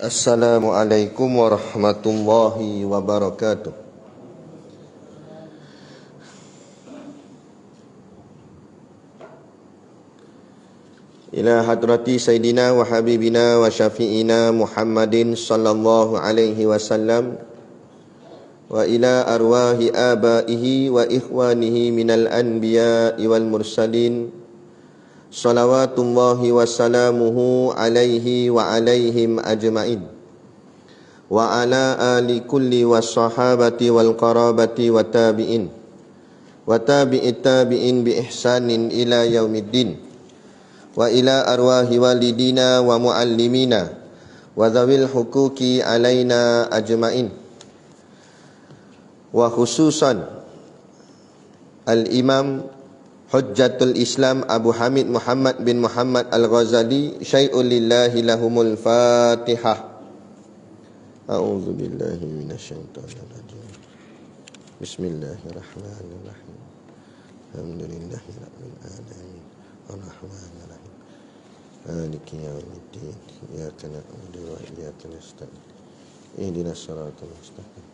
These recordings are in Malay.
Assalamualaikum warahmatullahi wabarakatuh. Ila hadrati Sayyidina wa Habibina wa Syafi'ina Muhammadin sallallahu alaihi wasallam wa ila arwahi abaihi wa ikhwanihi minal anbiya'i wal mursalin salawatullahi wassalamuhu alaihi wa alaihim ajma'in wa ala ali kulli wassahabati wal qarabati wa tabi'in wa tabi'it tabi'in bi ihsanin ila yaumiddin wa ila arwahi walidina wa muallimina wa dhawil huquqi alaina ajma'in wa khususan al-imam Hujjatul Islam Abu Hamid Muhammad bin Muhammad Al-Ghazali syai'un lillahi lahumul Fatihah. A'udzu billahi minasyaitonir rajim. Bismillahirrahmanirrahim. Alhamdulillahi rabbil alamin. Arrahmanir rahim. Maliki yaumiddin. Iyyaka na'budu wa iyyaka nasta'in. Ihdinas siratal mustaqim.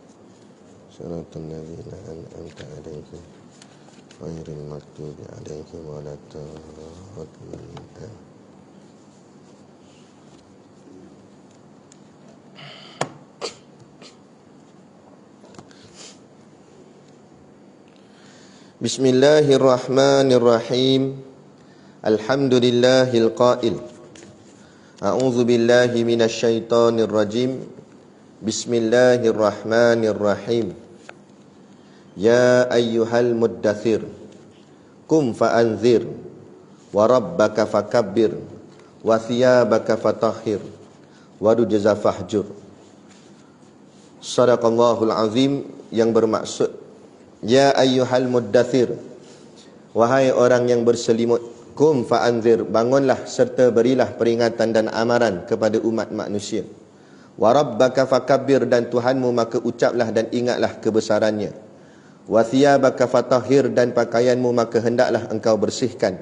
Siratal ladzina an'amta 'alaihim ghairil maghdubi 'alaihim waladdallin. Bismillahirrahmanirrahim. Alhamdulillahil qail. A'udzu billahi minasyaitonir rajim. Bismillahirrahmanirrahim. Ya ayyuhal muddathir qum fa'anzir wa rabbaka fakabbir wa thiyabaka fatahhir wa rujza fahjur. Shadaqallahul azim, yang bermaksud ya ayyuhal muddathir, wahai orang yang berselimut, qum fa'anzir, bangunlah serta berilah peringatan dan amaran kepada umat manusia. Wa rabbaka fakabbir, dan Tuhanmu maka ucaplah dan ingatlah kebesarannya. Wa thiyabaka fatahhir, dan pakaianmu maka hendaklah engkau bersihkan.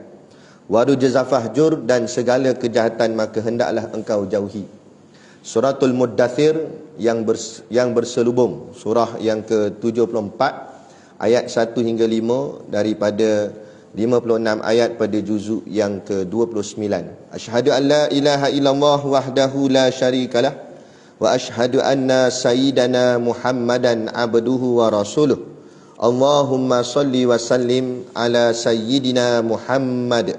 Wa rujza fahjur, dan segala kejahatan maka hendaklah engkau jauhi. Suratul Muddathir yang berselubung, surah yang ke-74 ayat 1 hingga 5 daripada 56 ayat pada juzuk yang ke-29. Asyhadu an la ilaha illallah wahdahu la syarikalah wa asyhadu anna sayyidana Muhammadan abduhu wa rasuluh. Allahumma salli wa sallim ala sayyidina Muhammad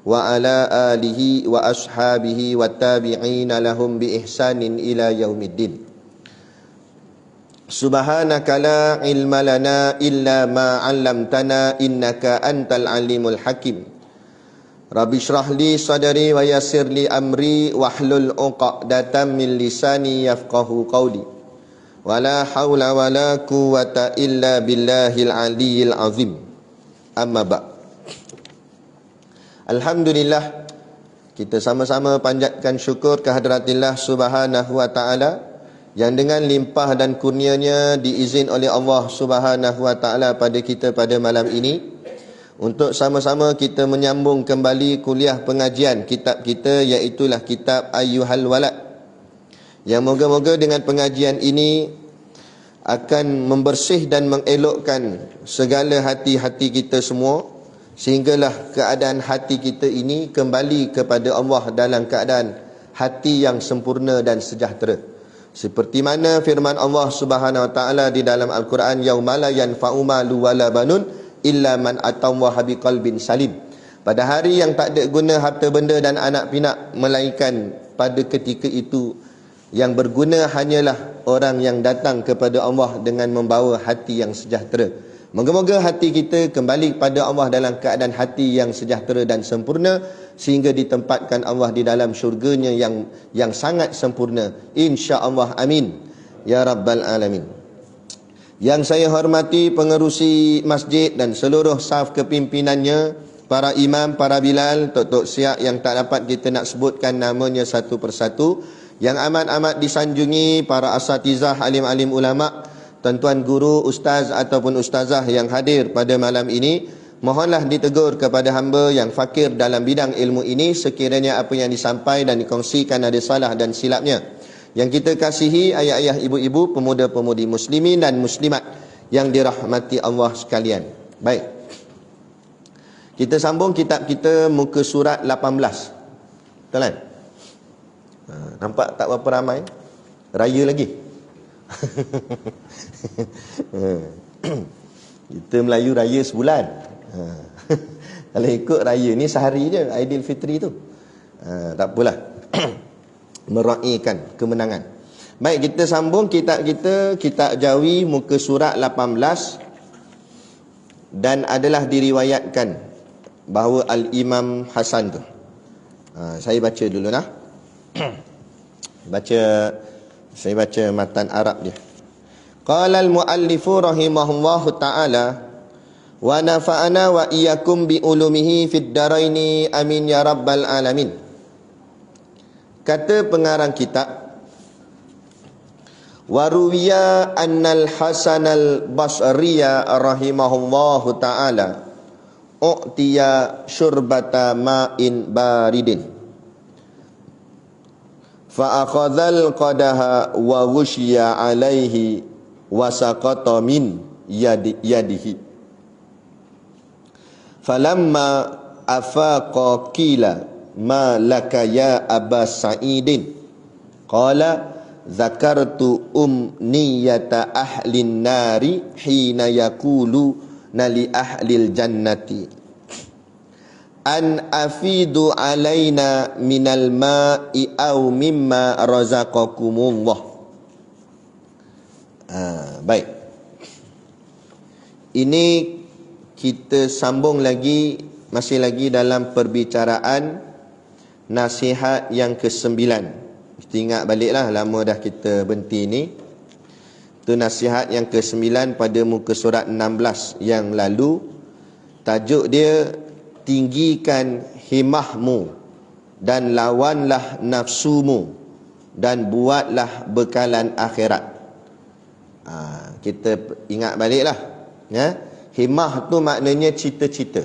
wa ala alihi wa ashabihi wa tabi'ina lahum bi ihsanin ila yaumiddin. Subhanaka la ilma lana illa ma 'allamtana innaka antal alimul hakim. Rabbi shrah li sadri wa yassir li amri wahlul 'uqdatam min lisani yafqahu qawli. Wala haula wala quwwata illa billahil aliyyil azim. Amma ba'. Alhamdulillah, kita sama-sama panjatkan syukur kehadраtillah Subhanahu wa taala yang dengan limpah dan kurnianya diizin oleh Allah Subhanahu wa taala pada kita pada malam ini untuk sama-sama kita menyambung kembali kuliah pengajian kitab kita, iaitulah kitab Ayyuhal Walad. Yang moga-moga dengan pengajian ini akan membersih dan mengelokkan segala hati-hati kita semua, sehinggalah keadaan hati kita ini kembali kepada Allah dalam keadaan hati yang sempurna dan sejahtera. Seperti mana firman Allah Subhanahu wa taala di dalam Al-Quran, yauma la yanfa'u malu wala banun illa man atallaha biqalbin salim. Pada hari yang tak ada guna harta benda dan anak pinak, melainkan pada ketika itu yang berguna hanyalah orang yang datang kepada Allah dengan membawa hati yang sejahtera. Moga-moga hati kita kembali kepada Allah dalam keadaan hati yang sejahtera dan sempurna, sehingga ditempatkan Allah di dalam syurganya yang sangat sempurna, insya-Allah, amin ya rabbal alamin. Yang saya hormati pengerusi masjid dan seluruh saf kepimpinannya, para imam, para bilal, tok-tok siap yang tak dapat kita nak sebutkan namanya satu persatu, yang amat-amat disanjungi para asatizah, alim-alim ulama, tuan-tuan guru, ustaz ataupun ustazah yang hadir pada malam ini. Mohonlah ditegur kepada hamba yang fakir dalam bidang ilmu ini sekiranya apa yang disampaikan dan dikongsikan ada salah dan silapnya. Yang kita kasihi ayah-ayah, ibu-ibu, pemuda-pemudi muslimin dan muslimat yang dirahmati Allah sekalian. Baik. Kita sambung kitab kita muka surat 18. Betul kan? Nampak tak berapa ramai? Raya lagi. Kita Melayu raya sebulan. Kalau ikut raya ni sehari je, Aidilfitri tu. Tak apalah. Meraihkan kemenangan. Baik, kita sambung kitab kita, kitab Jawi muka surat 18. Dan adalah diriwayatkan bahawa Al-Imam Hasan tu. Saya baca dulu nah. Saya baca matan Arab dia. Qala al-muallifu rahimahullahu ta'ala wa nafa'ana wa iyyakum bi ulumihi fid daraini amin ya rabbal alamin. Kata pengarang kitab, wa ruwiya annal Hasan al-Basriya rahimahullahu ta'ala u'tiya syurbata ma'in baridin fa akhadhal qadaha wa ghushiya alaihi wa saqata min yadihi falamma afaqa qila ma laka ya Aba Sa'idin qala zakartu umniyata ahlin nari hina yakulu nali ahlil jannati an afidu alaina minal ma'i aw mimma razaqakumullah. Baik. Ini kita sambung lagi, masih lagi dalam perbicaraan nasihat yang ke-9. Kita ingat baliklah, lama dah kita berhenti ni. Itu nasihat yang ke-9 pada muka surat 16 yang lalu. Tajuk dia, tinggikan himmahmu dan lawanlah nafsumu dan buatlah bekalan akhirat. Kita ingat baliklah, ya. Himmah tu maknanya cita-cita.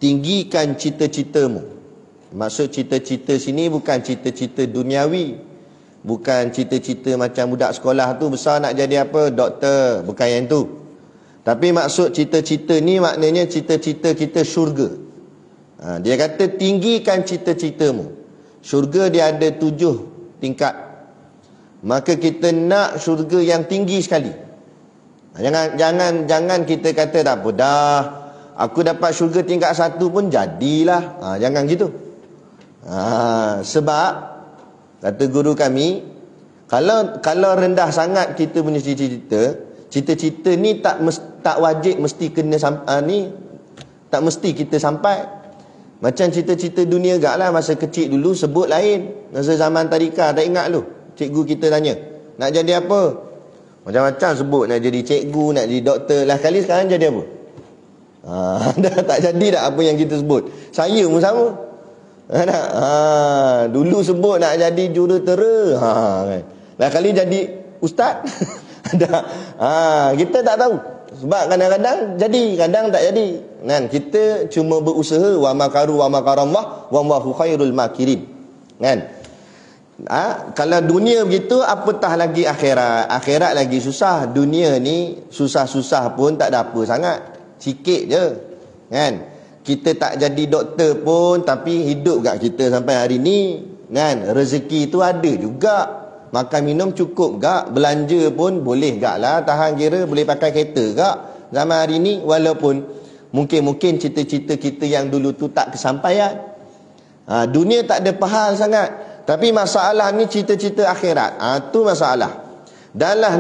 Tinggikan cita-citamu. Maksud cita-cita sini bukan cita-cita duniawi, bukan cita-cita macam budak sekolah tu besar nak jadi apa, doktor, bukan yang tu. Tapi maksud cita-cita ni maknanya cita-cita kita syurga. Dia kata tinggikan cita-citamu. Syurga dia ada 7 tingkat. Maka kita nak syurga yang tinggi sekali. Jangan kita kata tak apa dah, aku dapat syurga tingkat 1 pun jadilah. Jangan gitu. Sebab kata guru kami, kalau rendah sangat kita punya cita-cita ni tak wajib mesti kena tak mesti kita sampai. Macam cita-cita dunia gak lah, masa kecil dulu sebut lain. Masa zaman tadika tak ingat lu. Cikgu kita tanya, nak jadi apa? Macam-macam sebut, nak jadi cikgu, nak jadi doktor. Lah kali sekarang jadi apa? Dah tak jadi dah apa yang kita sebut. Saya pun sama. Dulu sebut nak jadi jurutera. Kan? Lah kali jadi ustaz. Kita tak tahu. Sebab kadang-kadang jadi, kadang tak jadi. Kan? Kita cuma berusaha. Wa makaru wa makarallah wallahu khairul makirin. Kan? Kalau dunia begitu, apatah lagi akhirat. Akhirat lagi susah. Dunia ni susah-susah pun tak ada apa sangat. Sikit je. Kan? Kita tak jadi doktor pun, tapi hidup kat kita sampai hari ni. Kan? Rezeki tu ada juga. Makan minum cukup gak, belanja pun boleh gak lah, tahan kira boleh pakai kereta gak zaman hari ni. Walaupun mungkin cita-cita kita yang dulu tu tak kesampaian. Dunia tak ada pahal sangat, tapi masalah ni cita-cita akhirat. Tu masalah. Dahlah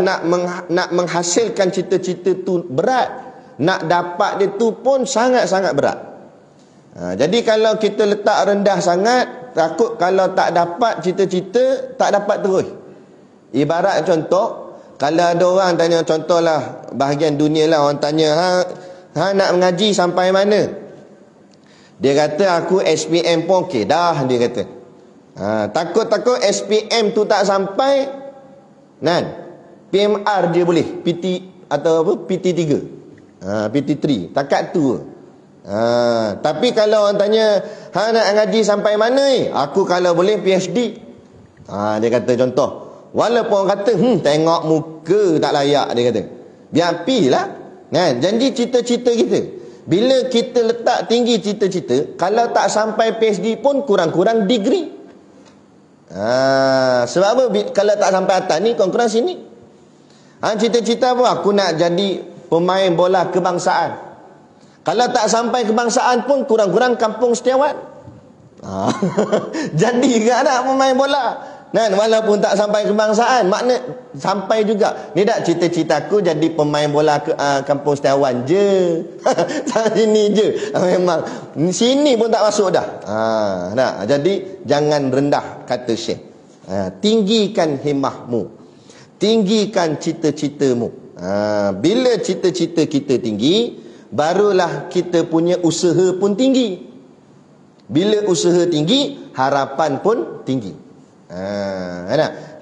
nak menghasilkan cita-cita tu berat, nak dapat dia tu pun sangat-sangat berat. Jadi kalau kita letak rendah sangat, takut kalau tak dapat cita-cita, tak dapat terus. Ibarat contoh, kalau ada orang tanya, contohlah bahagian dunia lah, orang tanya, nak mengaji sampai mana? Dia kata aku SPM pun okey dah, dia kata. Takut-takut SPM tu tak sampai, kan? PMR dia boleh, PT atau apa, PT3, PT3, takat tu. Tapi kalau orang tanya, nak ngaji sampai mana ni? Aku kalau boleh PhD. Dia kata contoh, walaupun orang kata tengok muka tak layak, dia kata, biar pilah kan, janji cita-cita kita. Bila kita letak tinggi cita-cita, kalau tak sampai PhD pun kurang-kurang degree. Sebab apa? Kalau tak sampai atas ni, kurang-kurang sini. Cita-cita apa? Aku nak jadi pemain bola kebangsaan. Kalau tak sampai kebangsaan pun kurang-kurang kampung setiawan. Jadi ke nak pemain bola? Kan, walaupun tak sampai kebangsaan, makna sampai juga. Ni tak cita-cita aku jadi pemain bola kampung setiawan je. Sini je. Memang sini pun tak masuk dah. Nah, jadi jangan rendah, kata Syekh. Tinggikan himmahmu. Tinggikan cita-citamu. Bila cita-cita kita tinggi, barulah kita punya usaha pun tinggi. Bila usaha tinggi, harapan pun tinggi.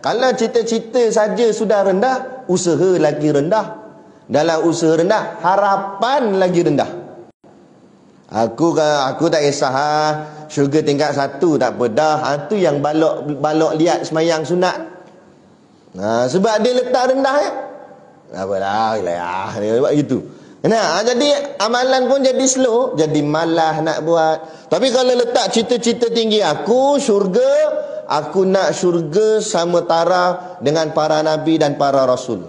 Kalau cita-cita saja sudah rendah, usaha lagi rendah. Dalam usaha rendah, harapan lagi rendah. Aku tak kisah syurga tingkat 1 tak apa dah. Itu yang balok liat semayang sunat. Sebab dia letak rendah ya. Apalah, dia buat gitu. Jadi amalan pun jadi slow, jadi malas nak buat. Tapi kalau letak cita-cita tinggi, aku syurga, aku nak syurga sama taraf dengan para nabi dan para rasul.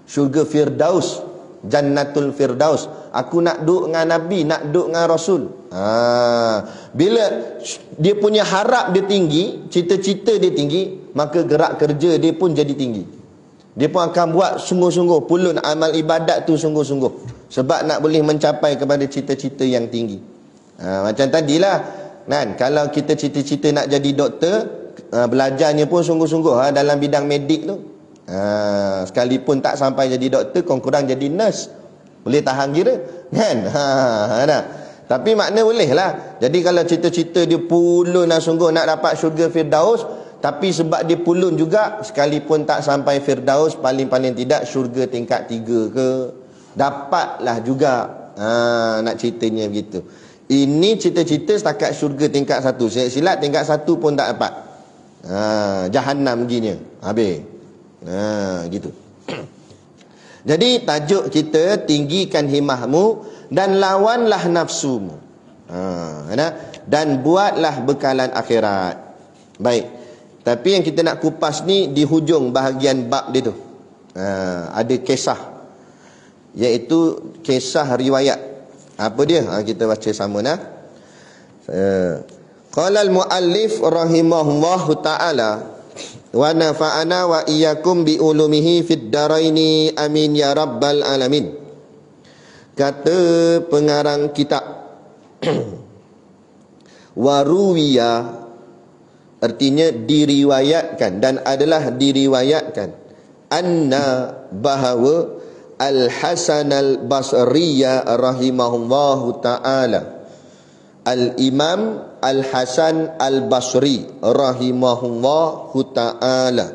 Syurga Firdaus, Jannatul Firdaus. Aku nak duduk dengan nabi, nak duduk dengan rasul. Bila dia punya harap dia tinggi, cita-cita dia tinggi, maka gerak kerja dia pun jadi tinggi. Dia pun akan buat sungguh-sungguh, pulun amal ibadat tu sungguh-sungguh. Sebab nak boleh mencapai kepada cita-cita yang tinggi. Macam tadilah kan, kalau kita cita-cita nak jadi doktor, belajarnya pun sungguh-sungguh dalam bidang medik tu. Sekalipun tak sampai jadi doktor, kurang-kurang jadi nurse. Boleh tahan kira kan. Tapi makna boleh lah. Jadi kalau cita-cita dia pulun sungguh nak dapat syurga Firdaus, tapi sebab dia pulun juga, sekalipun tak sampai Firdaus, paling-paling tidak syurga tingkat 3 ke, dapatlah juga. Nak ceritanya begitu. Ini cita-cita setakat syurga tingkat 1. Silap tingkat 1 pun tak dapat. Jahannam ginya. Habis. Gitu. Jadi tajuk kita, tinggikan himmahmu dan lawanlah nafsumu. Dan buatlah bekalan akhirat. Baik. Tapi yang kita nak kupas ni di hujung bahagian bab dia tu. Ada kisah, iaitu kisah riwayat. Apa dia? Kita baca sama nah. Qala al-muallif rahimahullahu ta'ala wa nafa'ana wa iyyakum bi ulumihi fid daraini amin ya rabbal alamin. Kata pengarang kitab waruwiya, artinya diriwayatkan dan adalah diriwayatkan, anna bahawa Al-Hasan Al-Basriya rahimahullahu ta'ala, Al-Imam Al-Hasan Al-Basri rahimahullahu ta'ala.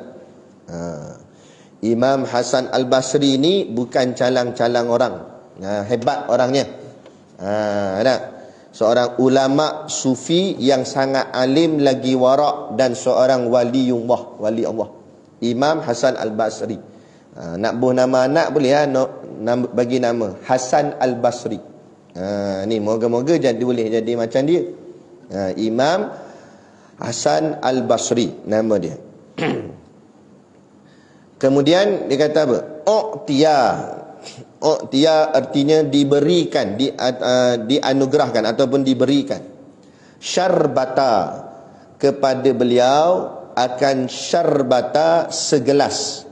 Imam Hasan Al-Basri ni bukan calang-calang orang. Hebat orangnya. Seorang ulama sufi yang sangat alim lagi warak, dan seorang wali Allah. Imam Hasan Al-Basri. Nak buh nama anak boleh bagi nama Hasan Al-Basri. Ni moga-moga boleh jadi macam dia. Imam Hasan Al-Basri nama dia. Kemudian dia kata apa? U'tiya artinya diberikan, dianugerahkan ataupun diberikan. Syarbata, kepada beliau akan syarbata segelas,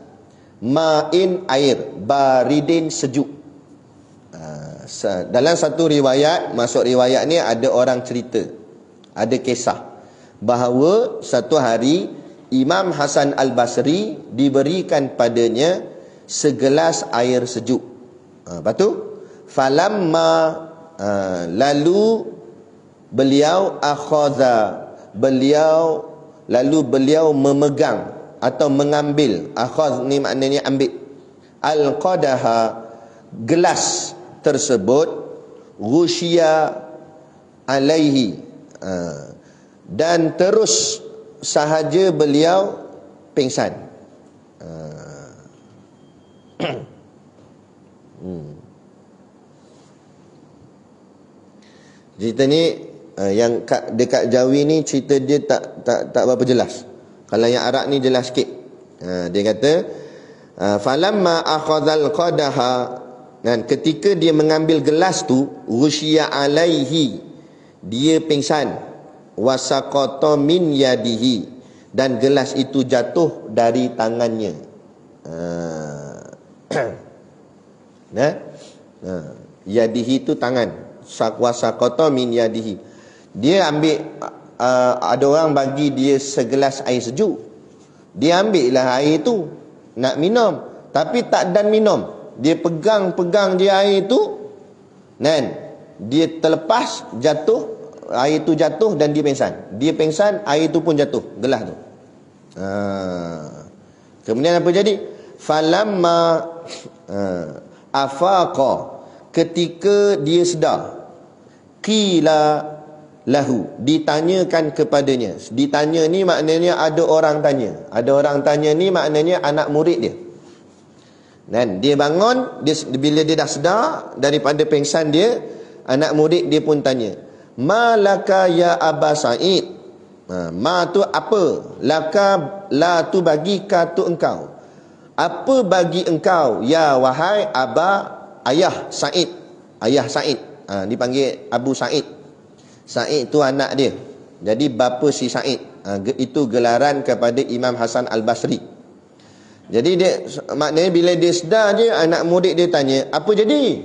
ma'in air, baridin sejuk. Dalam satu riwayat, masuk riwayat ni ada orang cerita, ada kisah bahawa satu hari Imam Hasan Al-Basri diberikan padanya segelas air sejuk. Lepas tu falamma, lalu beliau beliau memegang atau mengambil. Akhadh ni maknanya ambil. Al-qadaha, gelas tersebut, ghusyiya alaihi, dan terus sahaja beliau pengsan. Cerita ni yang dekat Jawi ni cerita dia tak berapa jelas. Kalau yang Arab ni jelas sikit. Dia kata falamma akhadhal qadaha, dan ketika dia mengambil gelas tu, rusyiya alaihi, dia pingsan, wasaqata min yadihi, dan gelas itu jatuh dari tangannya. Yadihi itu tangan, wasaqata min yadihi. Dia ambil ada orang bagi dia segelas air sejuk, dia ambil lah air tu nak minum, tapi tak dan minum. Dia pegang dia air tu, dan dia terlepas, jatuh, air tu jatuh dan dia pengsan. Dia pengsan, air tu pun jatuh, gelas tu. Kemudian apa jadi? Falamma afaqa, ketika dia sedar, qila lahu, ditanyakan kepadanya. Ditanya ni maknanya ada orang tanya. Ada orang tanya ni maknanya anak murid dia. Dan dia bangun, bila dia dah sedar daripada pengsan dia, anak murid dia pun tanya, malaka ya Aba Sa'id. Ma tu apa? Laka, la tu bagi, ka tu engkau. Apa bagi engkau, ya wahai Aba, ayah Sa'id. Ayah Sa'id, dipanggil Abu Sa'id. Sa'id tu anak dia, jadi bapa si Sa'id. Itu gelaran kepada Imam Hasan Al-Basri. Jadi dia, maknanya bila dia sedar je, anak murid dia tanya, apa jadi?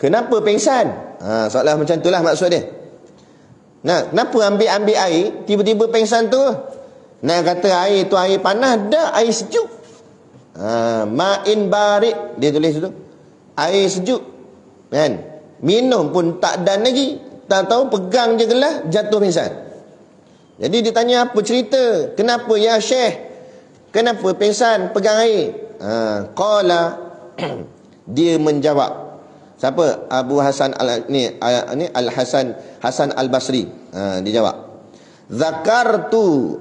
Kenapa pengsan? Soalan macam itulah maksud dia. Nah, kenapa ambil air, tiba-tiba pengsan tu? Nak kata air tu air panas, dah air sejuk. Ma'in barik, dia tulis tu. Air sejuk. Kan? Minum pun tak dan lagi. Tak tahu, pegang je gelas, jatuh pengsan. Jadi dia tanya, apa cerita? Kenapa ya Syekh? Kenapa pengsan pegang air? Qala, dia menjawab. Siapa? Abu Hasan Hasan Al-Basri. Dia jawab, zakartu,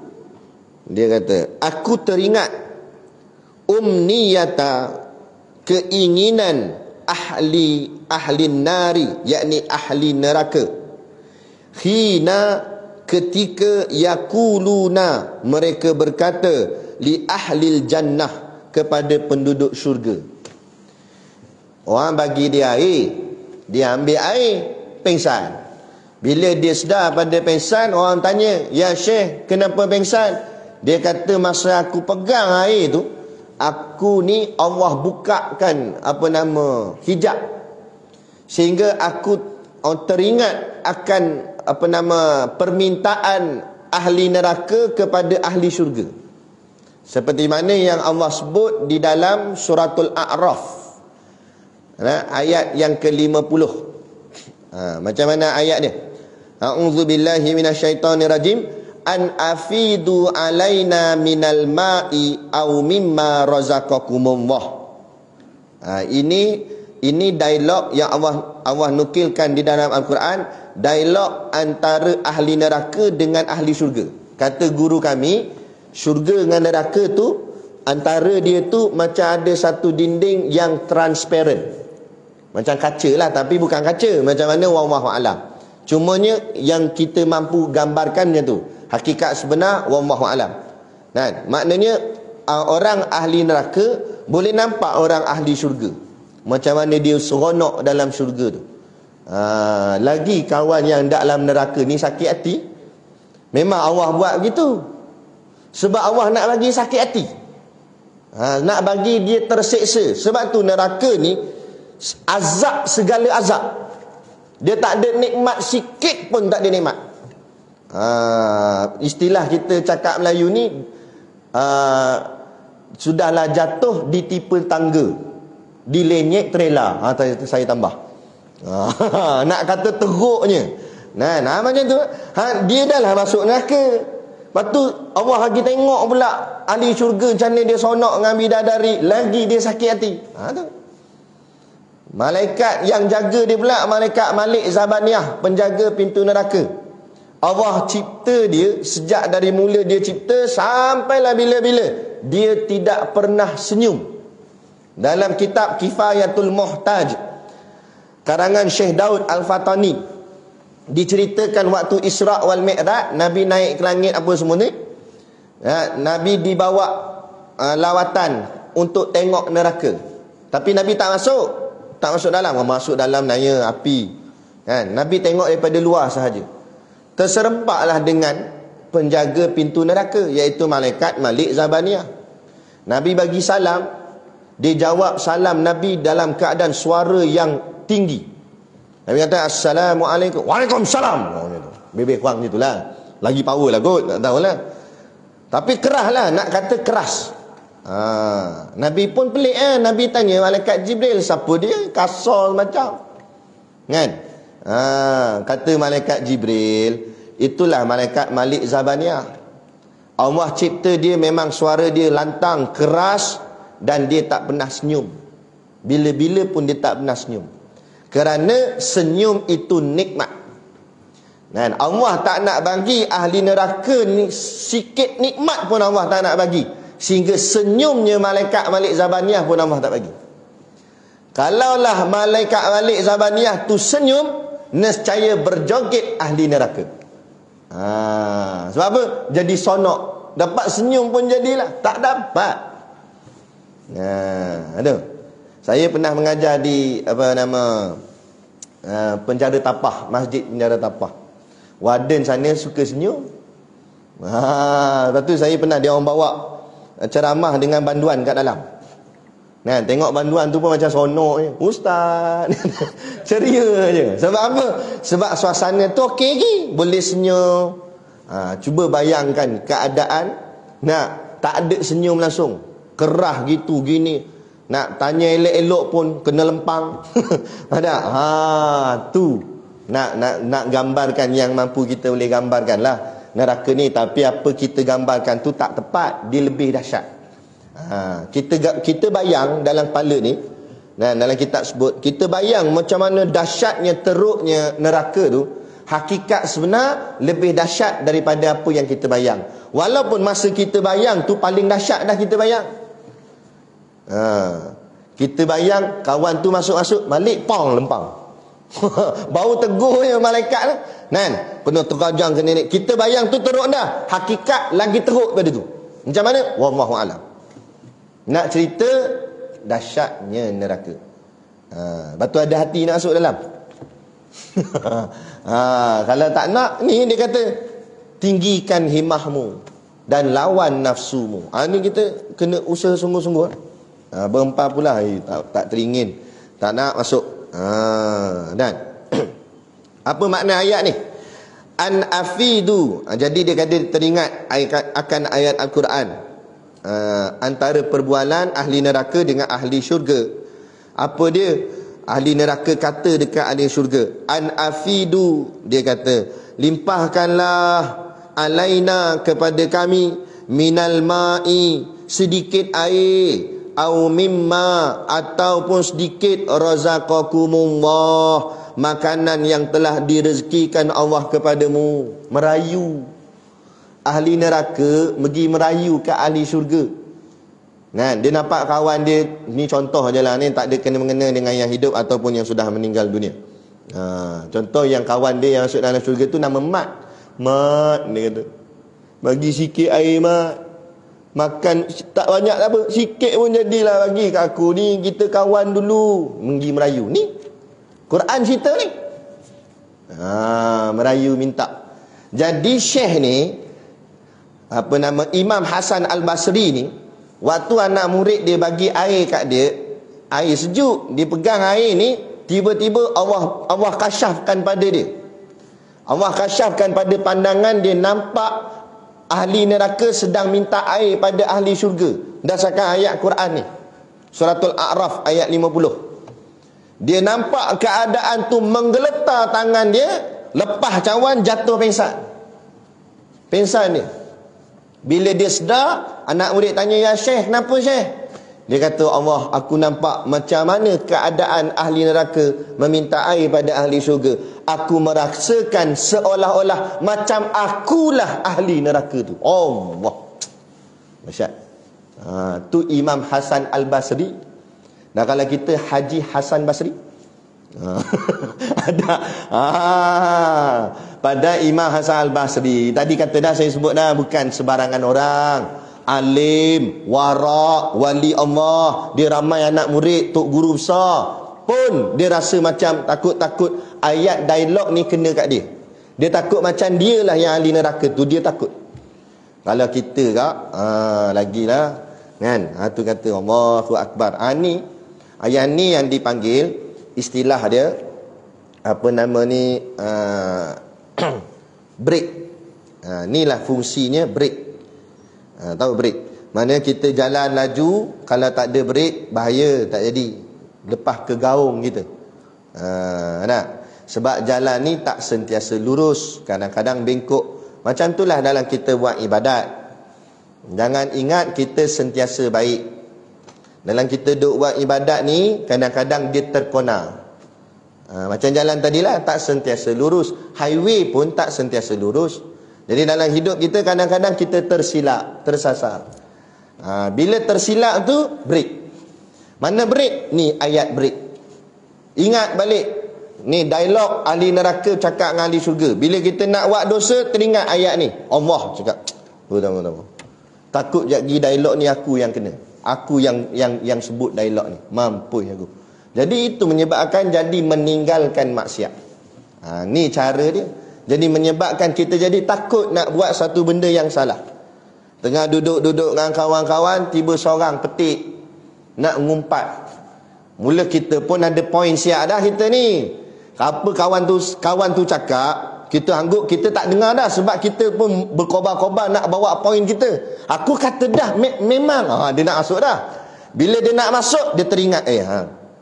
dia kata, aku teringat umniyata, keinginan ahli nari, yakni ahli neraka, hina, ketika yakuluna, mereka berkata, li ahlil jannah, kepada penduduk syurga. Orang bagi dia air, dia ambil air, pengsan. Bila dia sedar pada pengsan, orang tanya, ya Syekh, kenapa pengsan? Dia kata, masa aku pegang air tu, aku ni Allah bukakan hijab, sehingga aku teringat akan permintaan ahli neraka kepada ahli syurga, seperti mana yang Allah sebut di dalam suratul A'raf, ayat yang ke-50. Macam mana ayat dia? A'udzubillahi minasyaitonirrajim. An afidu alaina minal ma'i au mimma razaqakumullah. Ini dialog yang Allah nukilkan di dalam Al-Quran, dialog antara ahli neraka dengan ahli syurga. Kata guru kami, syurga dengan neraka tu, antara dia tu macam ada satu dinding yang transparent, macam kaca lah, tapi bukan kaca. Macam mana, wallahu a'lam. Cumanya yang kita mampu gambarkan macam tu. Hakikat sebenar, wallahu a'lam. Kan? Maknanya orang ahli neraka boleh nampak orang ahli syurga, macam mana dia seronok dalam syurga tu. Lagi kawan yang dalam neraka ni sakit hati. Memang Allah buat begitu, sebab Allah nak bagi sakit hati, nak bagi dia terseksa. Sebab tu neraka ni azab segala azab. Dia tak ada nikmat sikit pun, tak ada nikmat. Istilah kita cakap Melayu ni, sudahlah jatuh ditipu tangga, dilenyek trailer. Saya tambah, nak kata teruknya. Macam tu. Dia dah lah masuk neraka. Lepas tu Allah lagi tengok pula ahli syurga macam mana dia sonok dengan bidadari, lagi dia sakit hati. Tu. Malaikat yang jaga dia pula, malaikat Malik Zabaniah, penjaga pintu neraka. Allah cipta dia, sejak dari mula dia cipta sampailah bila-bila, dia tidak pernah senyum. Dalam kitab Kifayatul Muhtaj karangan Syekh Daud Al-Fatani, diceritakan waktu Isra' wal Mi'raj, Nabi naik ke langit apa semua ni, Nabi dibawa lawatan untuk tengok neraka. Tapi Nabi tak masuk dalam. Masuk dalam naya api, kan? Nabi tengok daripada luar sahaja. Terserempaklah dengan penjaga pintu neraka, iaitu malaikat Malik Zabaniyah. Nabi bagi salam, dia jawab salam Nabi dalam keadaan suara yang tinggi. Nabi kata Assalamualaikum. Waalaikumsalam. Lebih kurang gitulah. Lagi power lah kot, tak tahulah. Tapi keras lah, nak kata keras. Nabi pun pelik. Nabi tanya malaikat Jibril, siapa dia? Kasar macam, kan? Kata malaikat Jibril, itulah malaikat Malik Zabaniyah. Allah cipta dia, memang suara dia lantang, keras, dan dia tak pernah senyum. Bila-bila pun dia tak pernah senyum, kerana senyum itu nikmat. Dan Allah tak nak bagi ahli neraka ni sikit nikmat pun Allah tak nak bagi, sehingga senyumnya malaikat Malik Zabaniyah pun Allah tak bagi. Kalaulah malaikat Malik Zabaniyah tu senyum, nescaya berjoget ahli neraka. Sebab apa? Jadi sonok. Dapat senyum pun jadilah tak dapat. Aduh. Saya pernah mengajar di penjara Tapah, masjid penjara Tapah. Warden sana suka senyum. Lepas tu saya pernah, dia orang bawa ceramah dengan banduan kat dalam. Nah, tengok banduan tu pun macam sonok je. Ustaz ceria je. Sebab apa? Sebab suasana tu okey lagi, boleh senyum. Cuba bayangkan keadaan nak tak ada senyum langsung, kerah gitu gini, nak tanya elok-elok pun kena lempang. Ada tu nak gambarkan yang mampu kita boleh gambarkan lah neraka ni. Tapi apa kita gambarkan tu tak tepat, dia lebih dahsyat. Kita bayang dalam kepala ni, dalam kitab sebut, kita bayang macam mana dahsyatnya, teruknya neraka tu. Hakikat sebenar lebih dahsyat daripada apa yang kita bayang. Walaupun masa kita bayang tu paling dahsyat dah kita bayang. Kita bayang kawan tu masuk-masuk, Malik pong lempang. Bau teguhnya malaikat lah, kan? Penuh terajang ke nenek. Kita bayang tu teruk dah, hakikat lagi teruk pada tu. Macam mana? Wallahu a'lam. Nak cerita dahsyatnya neraka. Batu ada hati nak masuk dalam. Kalau tak nak, ni dia kata tinggikan himmahmu dan lawan nafsumu. Ni kita kena usaha sungguh-sungguh. Berempah pula tak teringin, tak nak masuk. Dan apa makna ayat ni? An afidu. Jadi dia kata teringat akan ayat Al-Quran, antara perbualan ahli neraka dengan ahli syurga. Apa dia? Ahli neraka kata dekat ahli syurga, an afidu, dia kata limpahkanlah alaina, kepada kami, minal ma'i, sedikit air, au mimma, ataupun sedikit razaqakumullah, makanan yang telah direzekikan Allah kepadamu. Merayu. Ahli neraka pergi merayu ke ahli syurga. Dia nampak kawan dia, ni contoh je lah, ni tak ada kena-mengena dengan yang hidup ataupun yang sudah meninggal dunia. Contoh yang kawan dia yang masuk dalam syurga tu nama Mat. Mat, dia kata, bagi sikit air Mat, makan tak banyak tak apa, sikit pun jadilah bagi kat aku ni, kita kawan dulu. Pergi merayu. Ni Quran cerita ni. Merayu minta. Jadi Syekh ni, Imam Hasan Al-Basri ni, waktu anak murid dia bagi air kat dia, air sejuk, dia pegang air ni, tiba-tiba Allah kasyafkan pada dia. Allah kasyafkan pada pandangan dia, nampak ahli neraka sedang minta air pada ahli syurga. Berdasarkan ayat Quran ni, Suratul A'raf ayat 50. Dia nampak keadaan tu, menggeletar tangan dia, lepas cawan, jatuh pingsan dia. Bila dia sedar, anak murid tanya, ya Syekh, kenapa Syekh? Dia kata, Allah, aku nampak macam mana keadaan ahli neraka meminta air pada ahli syurga. Aku merasakan seolah-olah macam akulah ahli neraka tu. Allah. Masyad. Tu Imam Hasan Al-Basri. Dan kalau kita Haji Hasan Basri, ada pada Imam Hasan Al-Basri. Tadi kata dah, saya sebut dah, bukan sebarangan orang. Alim, wara', wali Allah. Dia ramai anak murid, tok guru besar. Pun dia rasa macam takut-takut ayat dialog ni kena kat dia. Dia takut macam dia lah yang ahli neraka tu. Dia takut. Kalau kita kak, lagilah kan. Tu kata Allahu Akbar. Ni ayat ni yang dipanggil, istilah dia apa nama ni, break. Inilah fungsinya break. Tahu break? Mana kita jalan laju, kalau tak ada break, bahaya, tak jadi. Lepas ke gaung kita. Nak? Sebab jalan ni tak sentiasa lurus, kadang-kadang bengkok. Macam itulah dalam kita buat ibadat. Jangan ingat kita sentiasa baik. Dalam kita duk buat ibadat ni, kadang-kadang dia terkona. Macam jalan tadilah, tak sentiasa lurus. Highway pun tak sentiasa lurus. Jadi dalam hidup kita kadang-kadang kita tersilap, tersasar. Bila tersilap tu, break. Mana break? Ni ayat break. Ingat balik. Ni dialog ahli neraka cakap dengan ahli syurga. Bila kita nak buat dosa, teringat ayat ni. Allah cakap, tunggu. Takut jadi dialog ni aku yang kena. Aku yang sebut dialog ni. Mampus aku. Jadi itu menyebabkan jadi meninggalkan maksiat. Ni cara dia. Jadi menyebabkan kita jadi takut nak buat satu benda yang salah. Tengah duduk-duduk dengan kawan-kawan, tiba seorang petik nak ngumpat. Mula kita pun ada poin siap dah kita ni. Apa kawan tu cakap, kita anggap kita tak dengar dah, sebab kita pun berkobar-kobar nak bawa poin kita. Aku kata dah memang dia nak masuk dah. Bila dia nak masuk, dia teringat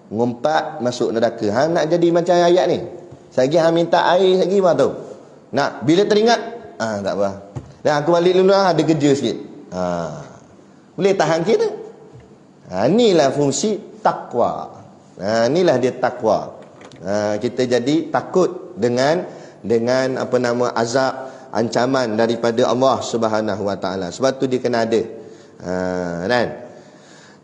ngumpat masuk neraka. Nak jadi macam ayat ni. Lagi minta air lagi apa tu? Nak bila teringat, tak apa. Dan aku balik dulu ada kerja sikit. Boleh tahan kita. Inilah fungsi takwa. Inilah dia takwa. Kita jadi takut dengan apa nama azab, ancaman daripada Allah Subhanahu Wa Taala. Sebab tu dia kena ada. Kan?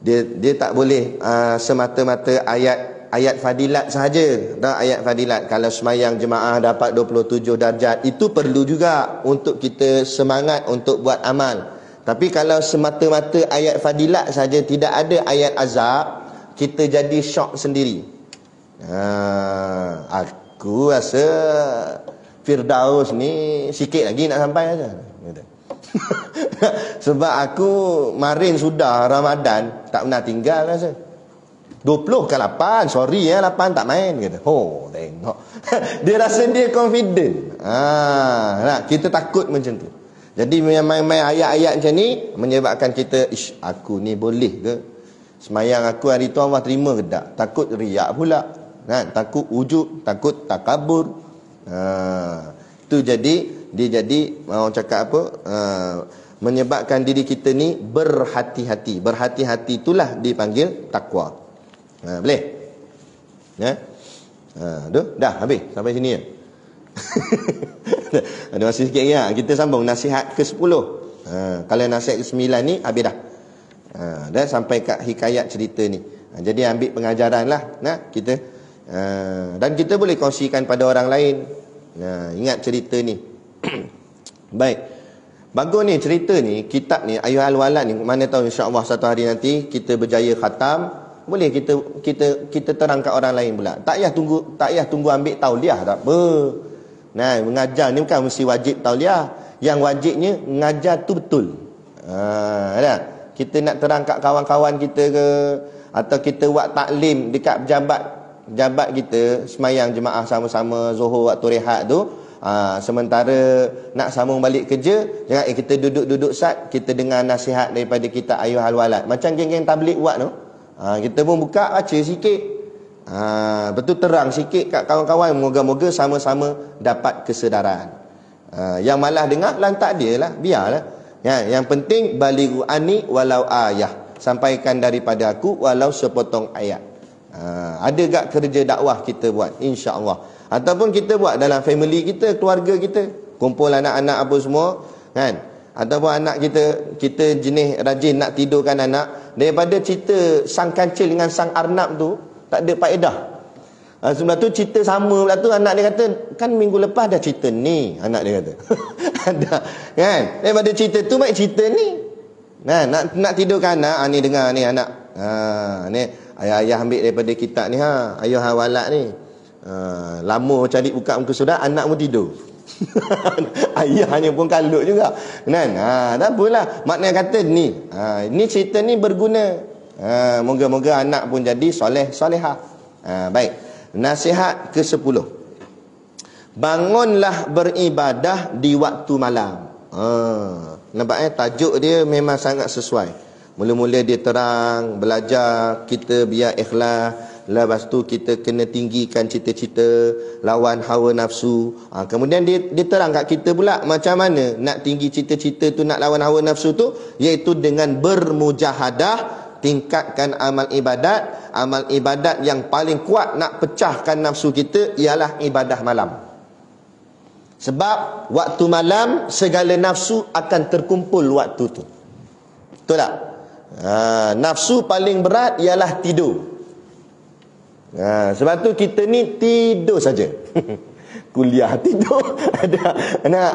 Dia tak boleh semata-mata ayat fadilat sahaja. Dah ayat fadilat. Kalau semayang jemaah dapat 27 darjat, itu perlu juga untuk kita semangat untuk buat amal. Tapi kalau semata-mata ayat fadilat saja, tidak ada ayat azab, kita jadi syok sendiri. Aku rasa Firdaus ni sikit lagi nak sampai aja. Sebab aku marin sudah Ramadan, tak pernah tinggal rasa. 20 ke 8, sorry 8 tak main kata. Tengok. Dia rasa dia confident. Kita takut macam tu. Jadi main-main ayat-ayat macam ni menyebabkan kita, aku ni boleh ke? Semayang aku hari tu Allah terima ke tak? Takut riak pula. Takut ujub, takut takabur. Itu dia jadi orang cakap apa? Menyebabkan diri kita ni berhati-hati. Berhati-hati itulah dipanggil takwa. Boleh? Dah habis sampai sini ya. Ada masih sikit lagi. Kita sambung nasihat ke-10. Kalau nasihat ke-9 ni habis dah. Dan sampai kat hikayat cerita ni. Jadi ambil pengajaran lah. Kita dan kita boleh kongsikan pada orang lain. Ingat cerita ni. Baik. Bagus ni cerita ni, kitab ni Ayyuhal Walad ni, mana tahu insya-Allah satu hari nanti kita berjaya khatam, boleh kita terangkan orang lain pula. Tak payah tunggu ambil tauliah, tak apa. Mengajar ni bukan mesti wajib tauliah. Yang wajibnya mengajar tu betul. Kita nak terangkan kawan-kawan kita ke, atau kita buat taklim dekat jabat kita, semayang jemaah sama-sama Zuhur waktu rehat tu. Sementara nak sambung balik kerja, jangan kita duduk-duduk sat, kita dengar nasihat daripada kita Ayyuhal Walad. Macam geng-geng tabligh buat tu. Kita pun buka baca sikit. Betul terang sikit kat kawan-kawan, moga-moga sama-sama dapat kesedaran. Yang malah dengar lantak dia lah, biarlah. Yang penting balighu anni walau ayah. sampaikan daripada aku walau sepotong ayat. Ada gak kerja dakwah kita buat, insya-Allah. Ataupun kita buat dalam family kita, keluarga kita, kumpul anak-anak apa semua, kan? Ataupun anak kita jenis rajin nak tidurkan anak, daripada cerita sang kancil dengan sang arnab tu tak ada faedah. Sebab tu cerita sama pula tu, anak dia kata, kan minggu lepas dah cerita ni, anak dia kata. Ada, kan? Daripada cerita tu baik cerita ni. Nah, nak tidurkan anak, ni dengar ni anak. Ni ayah ambil daripada kitab ni, ayah hawalak ni. Lama cari buka muka surat, anak pun tidur. Ayahnya pun kalut juga, kan? Tak apalah, maknanya kata ni, ni cerita ni berguna. Moga-moga anak pun jadi soleh solehah. Baik, nasihat ke-10, bangunlah beribadah di waktu malam. Nampak tajuk dia memang sangat sesuai. Mula-mula dia terang, belajar kita biar ikhlas. Lepas tu kita kena tinggikan cita-cita, lawan hawa nafsu. Kemudian dia terang kat kita pula macam mana nak tinggi cita-cita tu, nak lawan hawa nafsu tu, iaitu dengan bermujahadah, tingkatkan amal ibadat. Amal ibadat yang paling kuat nak pecahkan nafsu kita ialah ibadah malam. Sebab waktu malam segala nafsu akan terkumpul waktu tu. Betul tak? Nafsu paling berat ialah tidur. Sebab tu kita ni tidur saja. Kuliah tidur, ada nak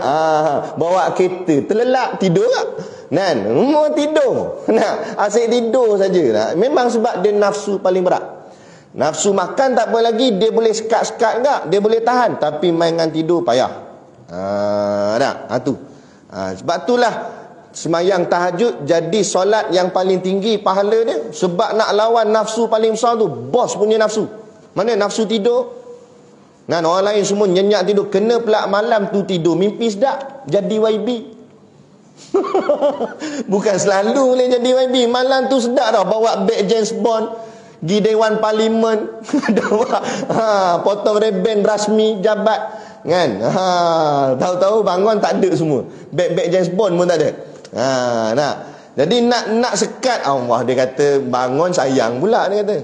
bawa kereta terlelap tidur tak? Kan? Semua tidur. Nak asyik tidur saja. Memang sebab dia nafsu paling berat. Nafsu makan tak apa lagi, dia boleh sekat-sekat enggak, dia boleh tahan, tapi main dengan tidur payah. Tu. Sebab itulah semayang tahajud jadi solat yang paling tinggi pahala dia. Sebab nak lawan nafsu paling besar tu, bos punya nafsu. Mana nafsu tidur? Nah, orang lain semua nyenyak tidur, kena pula malam tu tidur, mimpi sedap, jadi YB. Bukan selalu boleh jadi YB, malam tu sedap dah, bawa beg James Bond, pergi Dewan Parlimen, potong reben rasmi jabat, kan? Tahu-tahu bangun tak ada semua, beg-beg James Bond pun tak ada. Nah, jadi nak sekat Allah, dia kata bangun sayang pula, dia kata.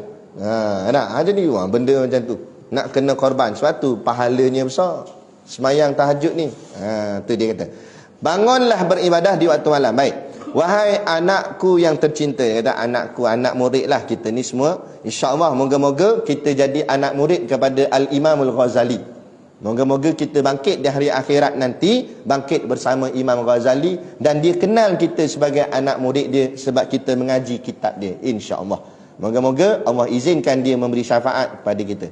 Jadi benda macam tu nak kena korban. Sebab tu pahalanya besar semayang tahajud ni. Tu dia kata, bangunlah beribadah di waktu malam. Baik, wahai anakku yang tercinta, dia kata anakku, anak murid lah kita ni semua, insya-Allah. Moga-moga kita jadi anak murid kepada Al-Imam Al-Ghazali. Moga-moga kita bangkit di hari akhirat nanti, bangkit bersama Imam Ghazali, dan dia kenal kita sebagai anak murid dia sebab kita mengaji kitab dia, insya-Allah. Moga-moga Allah izinkan dia memberi syafaat kepada kita.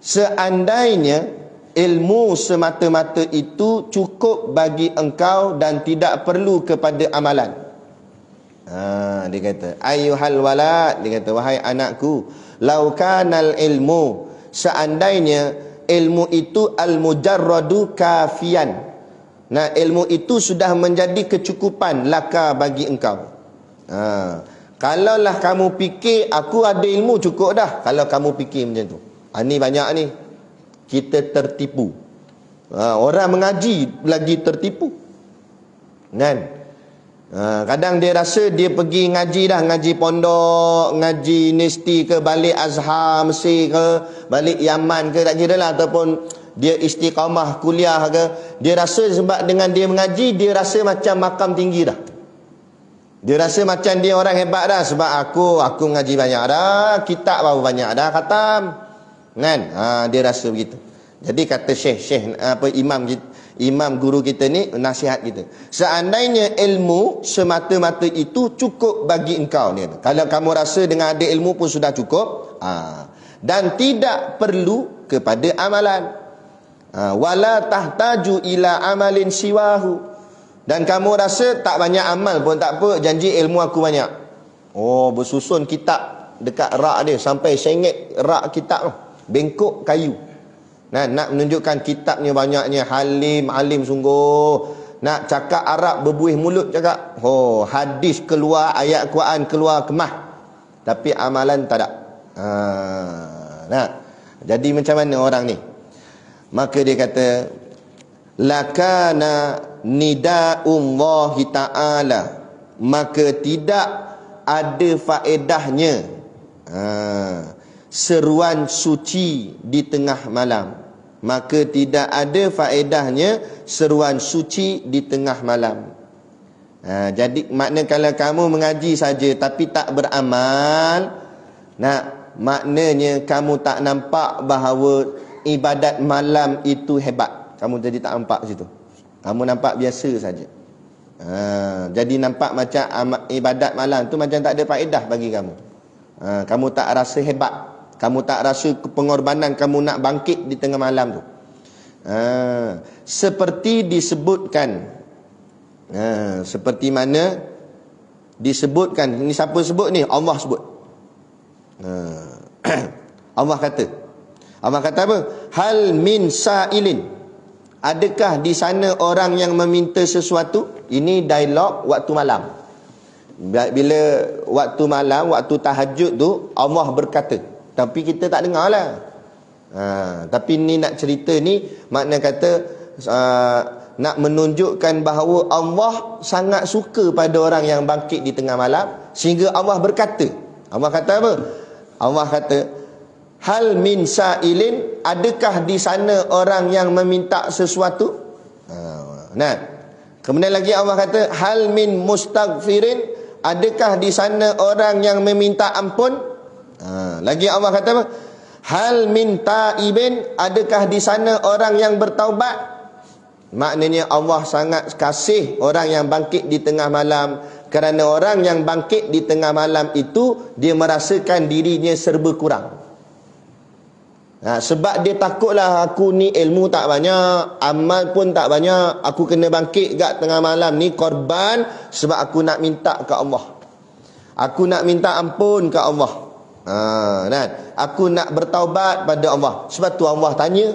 Seandainya ilmu semata-mata itu cukup bagi engkau dan tidak perlu kepada amalan. Dia kata, ayyuhal walad, dia kata, wahai anakku, laukanal ilmu, seandainya ilmu itu al-mujarradu kafian. Nah, ilmu itu sudah menjadi kecukupan laka bagi engkau. Kalaulah kamu fikir aku ada ilmu cukup dah, kalau kamu fikir macam tu. Ni banyak ni kita tertipu. Orang mengaji lagi tertipu, kan? Kadang dia rasa dia pergi ngaji dah, ngaji pondok, ngaji universiti ke, balik Azhar Mesir ke, balik Yaman ke, tak kira lah, ataupun dia istiqamah kuliah ke, dia rasa sebab dengan dia mengaji, dia rasa macam makam tinggi dah. Dia rasa macam dia orang hebat dah, sebab aku ngaji banyak dah, kitab baru banyak dah khatam, kan? Dia rasa begitu. Jadi kata syekh imam guru kita ni nasihat kita, seandainya ilmu semata-mata itu cukup bagi engkau, ni kata, kalau kamu rasa dengan ada ilmu pun sudah cukup, dan tidak perlu kepada amalan, wala tahtaju ila amalin siwahu, dan kamu rasa tak banyak amal pun tak apa, janji ilmu aku banyak. Bersusun kitab dekat rak dia sampai sengit rak kitab tu, bengkok kayu. Nak menunjukkan kitabnya banyaknya, alim sungguh. Nak cakap Arab berbuih mulut cakap. Hadis keluar, ayat Quran keluar kemah, tapi amalan tak ada. Jadi macam mana orang ni? Maka dia kata, lakana nida'ullahi ta'ala, maka tidak ada faedahnya seruan suci di tengah malam, maka tidak ada faedahnya seruan suci di tengah malam. Jadi makna kalau kamu mengaji saja tapi tak beramal, maknanya kamu tak nampak bahawa ibadat malam itu hebat. Kamu jadi tak nampak situ. Kamu nampak biasa saja. Jadi nampak macam ibadat malam tu macam tak ada faedah bagi kamu. Kamu tak rasa hebat, kamu tak rasa pengorbanan kamu nak bangkit di tengah malam tu. Seperti disebutkan, seperti mana disebutkan. Ini siapa sebut ni? Allah sebut. Allah kata apa? Hal min sa'ilin, adakah di sana orang yang meminta sesuatu? Ini dialog waktu malam. Bila waktu malam, waktu tahajud tu Allah berkata, tapi kita tak dengar lah. Tapi ni nak cerita ni, makna kata nak menunjukkan bahawa Allah sangat suka pada orang yang bangkit di tengah malam, sehingga Allah berkata. Allah kata apa? Allah kata, hal min sa'ilin, adakah di sana orang yang meminta sesuatu? Kemudian lagi Allah kata, hal min mustaghfirin, adakah di sana orang yang meminta ampun? Lagi Allah kata apa? Hal min taibin, adakah di sana orang yang bertaubat? Maknanya Allah sangat kasih orang yang bangkit di tengah malam, kerana orang yang bangkit di tengah malam itu dia merasakan dirinya serba kurang. Sebab dia takutlah, aku ni ilmu tak banyak, amal pun tak banyak, aku kena bangkit kat tengah malam ni korban sebab aku nak minta ke Allah, aku nak minta ampun ke Allah, aku nak bertaubat pada Allah. Sebab tu Allah tanya,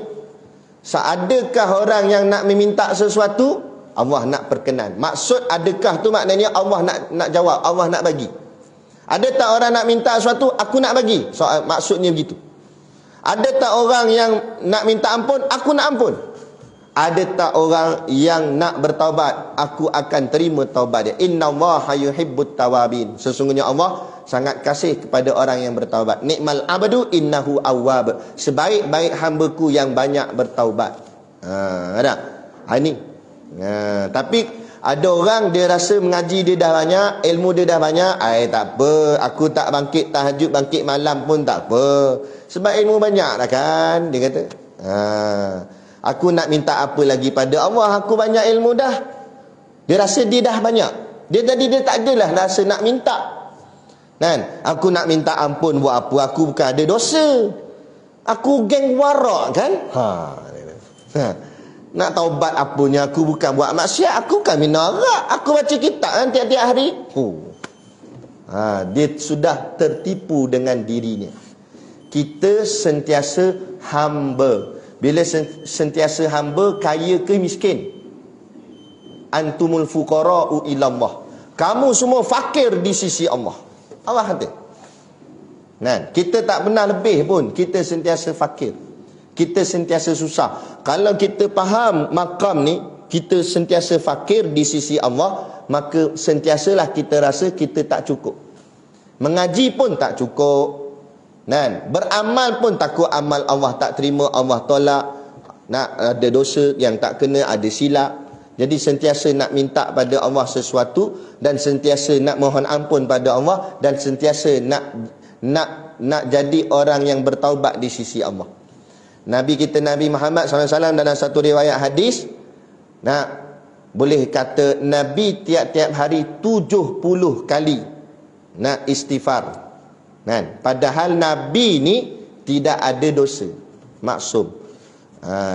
adakah orang yang nak meminta sesuatu? Allah nak perkenan. Maksud adakah tu maknanya Allah nak jawab, Allah nak bagi. Ada tak orang nak minta sesuatu, aku nak bagi? Maksudnya begitu. Ada tak orang yang nak minta ampun, aku nak ampun? Ada tak orang yang nak bertaubat, aku akan terima taubat dia. Innallaha yuhibbut tawabin, sesungguhnya Allah sangat kasih kepada orang yang bertaubat. Nikmal abdu innahu awwab, sebaik-baik hamba-Ku yang banyak bertaubat. Ada? Ini. Tapi ada orang dia rasa mengaji dia dah banyak, ilmu dia dah banyak, tak apa, aku tak bangkit tahajud, bangkit malam pun tak apa, sebab ilmu banyak dah kan, dia kata. Aku nak minta apa lagi pada Allah, aku banyak ilmu dah. Dia rasa dia dah banyak, dia tak adalah rasa nak minta kan. Aku nak minta ampun buat apa? Aku bukan ada dosa, aku geng warak kan. Nak taubat apanya, aku bukan buat maksiat, aku bukan minum arak, aku baca kitab kan tiap-tiap hari. Dia sudah tertipu dengan dirinya. Kita sentiasa hamba. Bila sentiasa hamba, kaya ke miskin? Antumul fuqara'u ilallah, kamu semua fakir di sisi Allah. Allah kata. Kita tak pernah lebih pun, kita sentiasa fakir, kita sentiasa susah. Kalau kita faham makam ni, kita sentiasa fakir di sisi Allah, maka sentiasalah kita rasa kita tak cukup. Mengaji pun tak cukup, beramal pun takut amal Allah tak terima, Allah tolak, nak ada dosa yang tak kena, ada silap. Jadi sentiasa nak minta pada Allah sesuatu, dan sentiasa nak mohon ampun pada Allah, dan sentiasa nak jadi orang yang bertaubat di sisi Allah. Nabi kita Nabi Muhammad SAW dalam satu riwayat hadis, boleh kata Nabi tiap-tiap hari 70 kali nak istighfar. Padahal Nabi ni tidak ada dosa, maksum.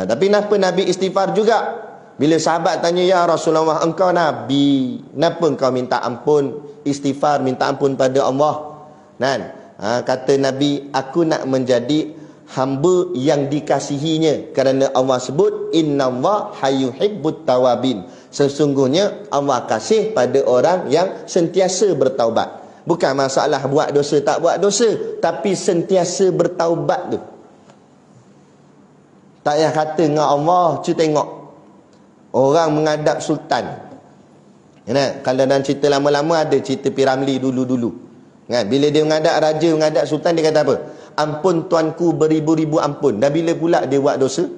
Tapi kenapa Nabi istighfar juga? Bila sahabat tanya, ya Rasulullah, engkau Nabi, kenapa engkau minta ampun, istighfar, minta ampun pada Allah? Kata Nabi, aku nak menjadi hamba yang dikasihinya, kerana Allah sebut innallaha yuhibbut tawabin, sesungguhnya Allah kasih pada orang yang sentiasa bertaubat. Bukan masalah buat dosa tak buat dosa, tapi sentiasa bertaubat tu. Tak payah kata dengan Allah. Cuba tengok orang menghadap sultan, Kan? Kalau dalam cerita lama-lama ada cerita Piramli dulu-dulu. Kan? Bila dia menghadap raja, menghadap sultan, dia kata apa? Ampun tuanku beribu-ribu ampun. Dan bila pula dia buat dosa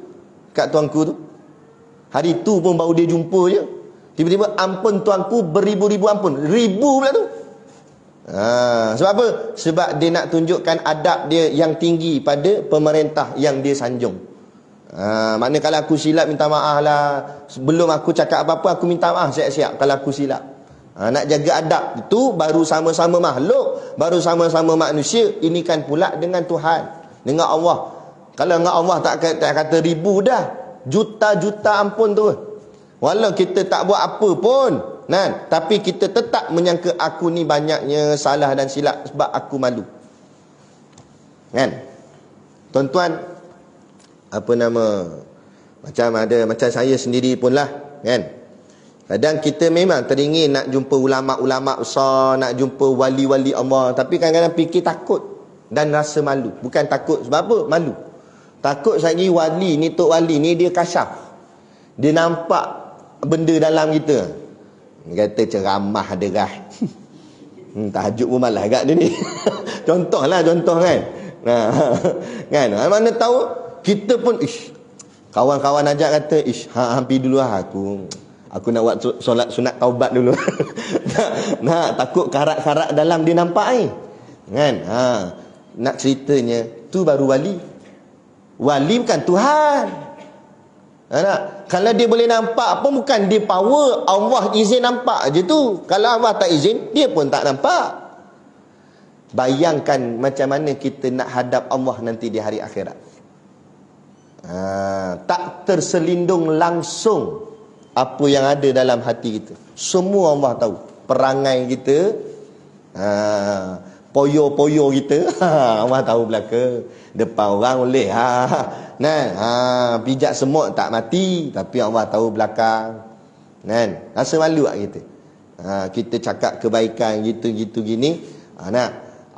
kat tuanku tu? Hari tu pun baru dia jumpa je. Tiba-tiba ampun tuanku beribu-ribu ampun. Ribu pula tu. Sebab apa? Sebab dia nak tunjukkan adab dia yang tinggi pada pemerintah yang dia sanjung. Maknanya kalau aku silap minta maaf lah. Sebelum aku cakap apa-apa aku minta maaf siap-siap kalau aku silap. Nak jaga adab itu baru sama-sama makhluk, baru sama-sama manusia. Ini kan pula dengan Tuhan, dengan Allah. Kalau dengan Allah tak kata ribu dah, juta-juta ampun tu. Walau kita tak buat apa pun, kan? Tapi kita tetap menyangka aku ni banyaknya salah dan silap sebab aku malu. Kan? Tuan-tuan, macam saya sendiri pun lah, kan? Kadang kita memang teringin nak jumpa ulama-ulama besar, nak jumpa wali-wali Allah, tapi kadang-kadang fikir takut dan rasa malu. Bukan takut sebab apa? Malu. Takut lagi wali ni, tok wali ni dia kasyaf. Dia nampak benda dalam kita. Dia kata ceramah derah. Tahajud pun malas agak dia ni. Contoh kan. Kan? Mana tahu kita pun kawan-kawan ajak kata hampir dulu lah aku nak buat solat sunat taubat dulu. nak takut karat-karat dalam dia nampak kan. Nak ceritanya tu baru wali bukan Tuhan. Kalau dia boleh nampak pun bukan dia power, Allah izin nampak je tu. Kalau Allah tak izin dia pun tak nampak. Bayangkan macam mana kita nak hadap Allah nanti di hari akhirat. Tak terselindung langsung apa yang ada dalam hati kita. Semua Allah tahu. Perangai kita, poyo-poyo kita, Allah tahu belaka. Depan orang boleh pijak semut tak mati, tapi Allah tahu belakang. Kan? Rasa malu tak kita? Kita cakap kebaikan gitu-gitu gini,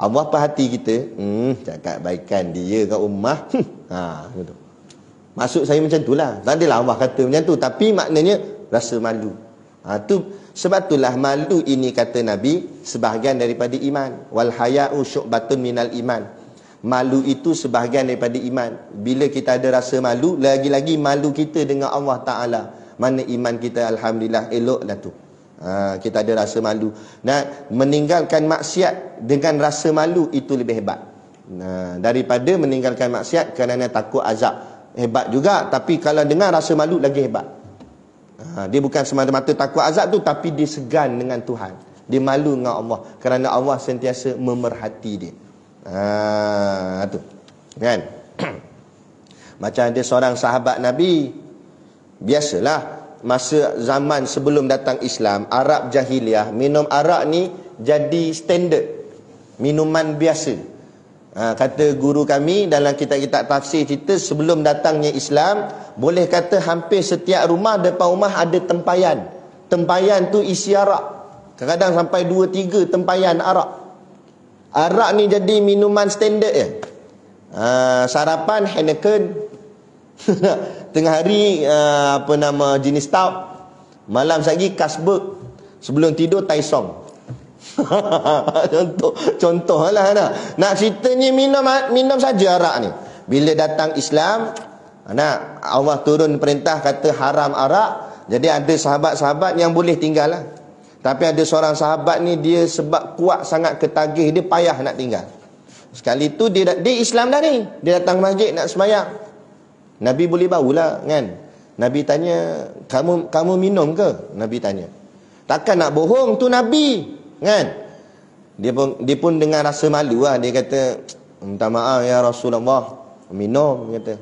Allah perhati kita, cakap kebaikan dia kat rumah. Gitu. Maksud saya macam itulah. Tak adalah Allah kata macam tu, tapi maknanya rasa malu. Sebab itulah malu ini kata Nabi sebahagian daripada iman. Wal haya'u syu'batun minal iman. Malu itu sebahagian daripada iman. Bila kita ada rasa malu, lagi-lagi malu kita dengan Allah Ta'ala. Mana iman kita alhamdulillah eloklah tu. Kita ada rasa malu. Meninggalkan maksiat dengan rasa malu itu lebih hebat. Daripada meninggalkan maksiat kerana takut azab. Hebat juga, tapi kalau dengan rasa malu lagi hebat. Dia bukan semata-mata takut azab tu, tapi dia segan dengan Tuhan. Dia malu dengan Allah kerana Allah sentiasa memerhati dia. Tu. Kan? Macam ada seorang sahabat Nabi, biasalah masa zaman sebelum datang Islam, Arab jahiliah, minum arak ni jadi standard, minuman biasa. Kata guru kami dalam kitab-kitab tafsir cerita, sebelum datangnya Islam, boleh kata hampir setiap rumah, depan rumah ada tempayan. Tempayan tu isi arak. Kadang-kadang sampai 2-3 tempayan arak. Arak ni jadi minuman standard je. Sarapan Heineken. Tengah hari jenis stout. Malam lagi Carlsberg. Sebelum tidur Taisong. Contoh lah nak ceritanya minum saja arak ni. Bila datang Islam, Allah turun perintah kata haram arak. Jadi ada sahabat-sahabat yang boleh tinggal lah. Tapi ada seorang sahabat ni, dia sebab kuat sangat ketagih, dia payah nak tinggal. Sekali tu dia Islam dah ni, dia datang masjid nak sembahyang. Nabi boleh bawalah kan. Nabi tanya, kamu minum ke? Nabi tanya. Takkan nak bohong tu Nabi kan. Dia pun dengan rasa malu lah. Dia kata, minta maaf ya Rasulullah, minum kata.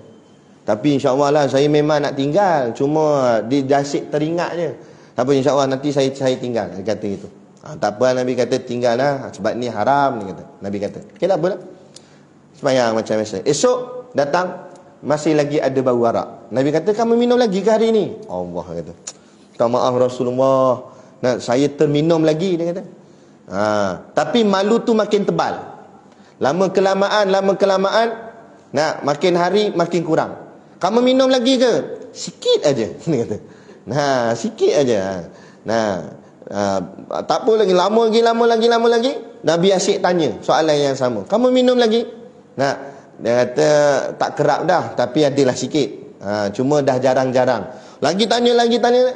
Tapi insya-Allah lah saya memang nak tinggal, cuma dia jasik teringat je. Apa insya-Allah nanti saya tinggal, dia kata gitu. Tak apa, Nabi kata tinggal lah sebab ni haram, dia kata. Nabi kata okey tak apa lah, sembahyang macam biasa. Esok datang masih lagi ada bau arak. Nabi kata kamu minum lagi ke hari ni? Allah kata, minta maaf Rasulullah, saya terminum lagi, dia kata. Tapi malu tu makin tebal. Lama kelamaan makin hari makin kurang. Kamu minum lagi ke? Sikit aja, dia kata. Sikit aja. Tak apa lagi, lama lagi Nabi asyik tanya soalan yang sama. Kamu minum lagi? Nah, dia kata tak kerap dah, tapi adalah sikit. Cuma dah jarang-jarang. Lagi tanya.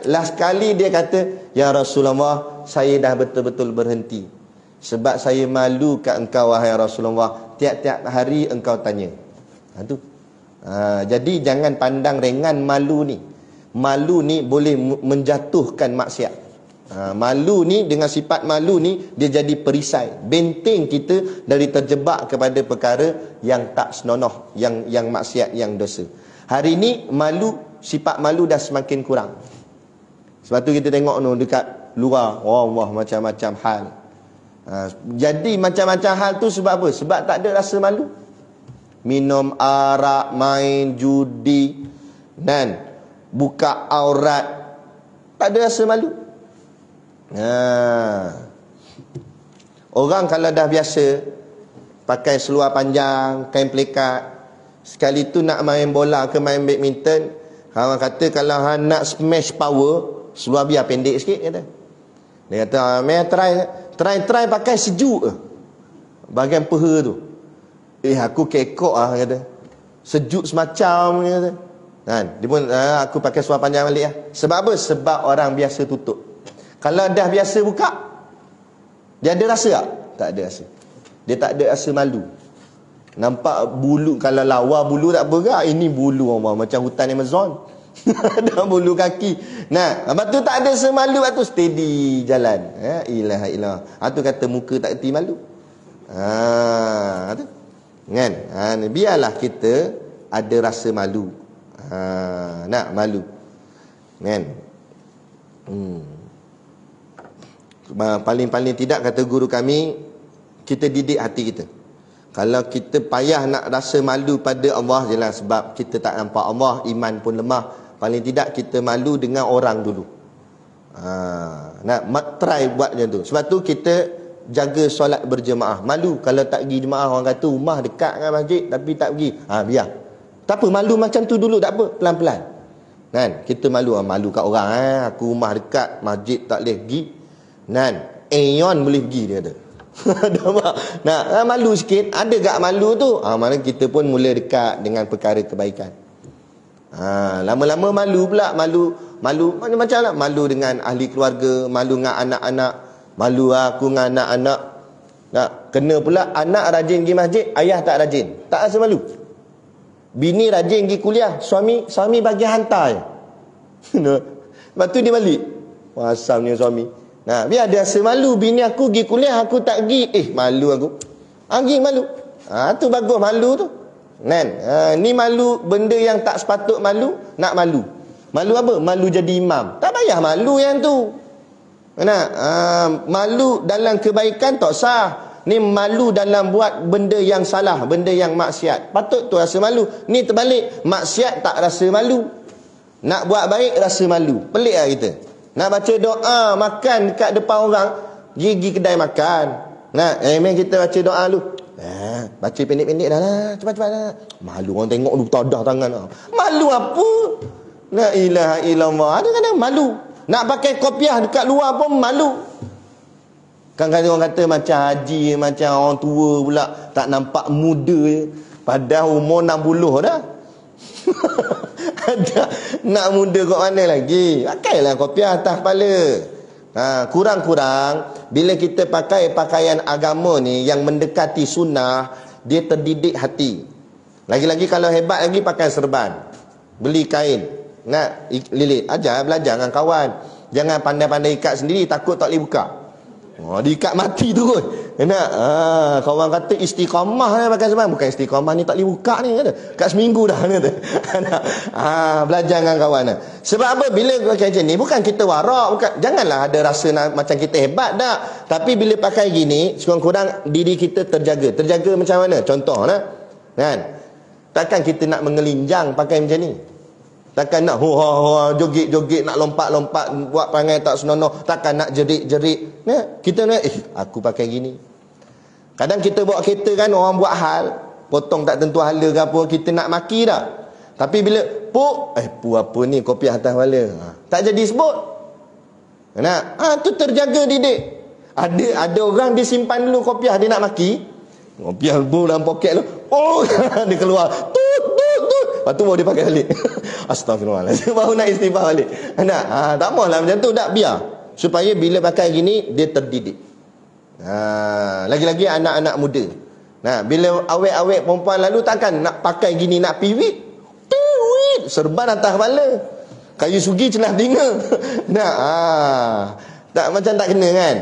Last kali dia kata, ya Rasulullah, saya dah betul-betul berhenti. Sebab saya malu kat engkau wahai Rasulullah. Tiap-tiap hari engkau tanya. Jadi jangan pandang ringan malu ni. Malu ni boleh menjatuhkan maksiat. Malu ni, dengan sifat malu ni, dia jadi perisai, benteng kita dari terjebak kepada perkara yang tak senonoh, yang maksiat, yang dosa. Hari ni sifat malu dah semakin kurang. Sebab tu kita tengok dekat luar, Allah macam-macam hal. Jadi macam-macam hal tu sebab apa? Sebab tak ada rasa malu. Minum arak, main judi, dan buka aurat, tak ada rasa malu. Orang kalau dah biasa pakai seluar panjang, kain pelikat, sekali tu nak main bola ke main badminton, orang kata kalau hang nak smash power, seluar biar pendek sikit kata. Dia kata, try pakai sejuk bahagian peha tu. Aku kekok kata. Sejuk semacam kata. Dia pun aku pakai seluar panjang balik Sebab apa? Sebab orang biasa tutup. Kalau dah biasa buka, dia ada rasa tak? Tak ada rasa. Dia tak ada rasa malu. Nampak bulu, kalau lawa bulu tak bergerak, ini bulu Allah macam hutan Amazon. Ada bulu kaki. Lepas tu tak ada rasa malu, lepas tu steady jalan. Ilah. Tu kata muka tak erti malu. Kan? Biarlah kita ada rasa malu. Nak malu. Kan? Paling-paling tidak, kata guru kami, kita didik hati kita. Kalau kita payah nak rasa malu pada Allah jelas, sebab kita tak nampak Allah, iman pun lemah. Paling tidak kita malu dengan orang dulu. Try buat macam tu. Sebab tu kita jaga solat berjemaah. Malu kalau tak pergi jemaah, orang kata rumah dekat dengan masjid tapi tak pergi. Biar. Tak apa, malu macam tu dulu, tak apa, pelan-pelan. Kan? Kita malu kat orang. Aku rumah dekat, masjid tak boleh pergi. Aeon boleh pergi, dia kata. Malu sikit. Ada gak malu tu? Mana kita pun mula dekat dengan perkara kebaikan. Lama-lama malu pula. Malu macam lah. Malu dengan ahli keluarga, malu dengan anak-anak. Malu aku dengan anak-anak. Kena pula anak rajin pergi masjid, ayah tak rajin. Tak rasa malu. Bini rajin pergi kuliah, suami bagi hantar je. Lepas tu dia balik. Asalnya suami. Biar dia rasa malu. Bini aku pergi kuliah, aku tak pergi. Malu aku. Pergi malu. Tu bagus malu tu. Ni malu benda yang tak sepatut malu, nak malu. Malu apa? Malu jadi imam. Tak payah malu yang tu. Malu dalam kebaikan tak sah. Ni malu dalam buat benda yang salah, benda yang maksiat. Patut tu rasa malu. Ni terbalik. Maksiat tak rasa malu. Nak buat baik rasa malu. Pelik lah kita. Nak baca doa, makan dekat depan orang, gigi kedai makan. Main kita baca doa dulu. Baca pendek-pendek dah lah. Cepat-cepat lah. Malu orang tengok dulu, tadah tangan. Malu apa? La ilaha illallah. Ada kadang malu. Nak pakai kopiah dekat luar pun malu. Kadang-kadang orang kata macam haji, macam orang tua pula, tak nampak muda je. Padahal umur 60 dah. Nak muda kat mana lagi? Pakailah kopiah atas kepala. Kurang-kurang bila kita pakai pakaian agama ni yang mendekati sunnah, dia terdidik hati. Lagi-lagi kalau hebat lagi, pakai serban, beli kain, nak lilit, belajar dengan kawan. Jangan pandai-pandai ikat sendiri, takut tak boleh buka. Diikat mati turun. Kawan kata istiqamah ni pakai serban. Bukan istiqamah ni, tak boleh buka ni kata. Kat seminggu dah kata. Belajar dengan kawan. Sebab apa? Bila pakai macam ni, bukan kita warak, bukan, janganlah ada rasa macam kita hebat dah. Tapi bila pakai gini, sekurang-kurang diri kita terjaga. Terjaga macam mana? Contoh kan? Takkan kita nak mengelinjang pakai macam ni. Takkan nak joget-joget, nak lompat-lompat, buat perangai tak senonoh. Takkan nak jerit-jerit. Kita nak, aku pakai gini. Kadang kita bawa kereta kan, orang buat hal, potong tak tentu hala ke apa, kita nak maki dah. Tapi bila, pu apa ni, kopi atas kepala. Tak jadi sebut. Tu terjaga didik. Ada orang dia simpan dulu kopiah, dia nak maki. Kopiah dalam poket tu. Dia keluar. Tut. Lepas tu baru dia pakai balik. Astagfirullahaladzim. Baru nak istighfar balik. Tak maulah macam tu. Tak, biar. Supaya bila pakai gini, dia terdidik. Lagi-lagi anak-anak muda. Bila awet-awet perempuan lalu takkan nak pakai gini, nak piwit. Serban atas kepala. Kayu sugi celah telinga. Tak, macam tak kena kan.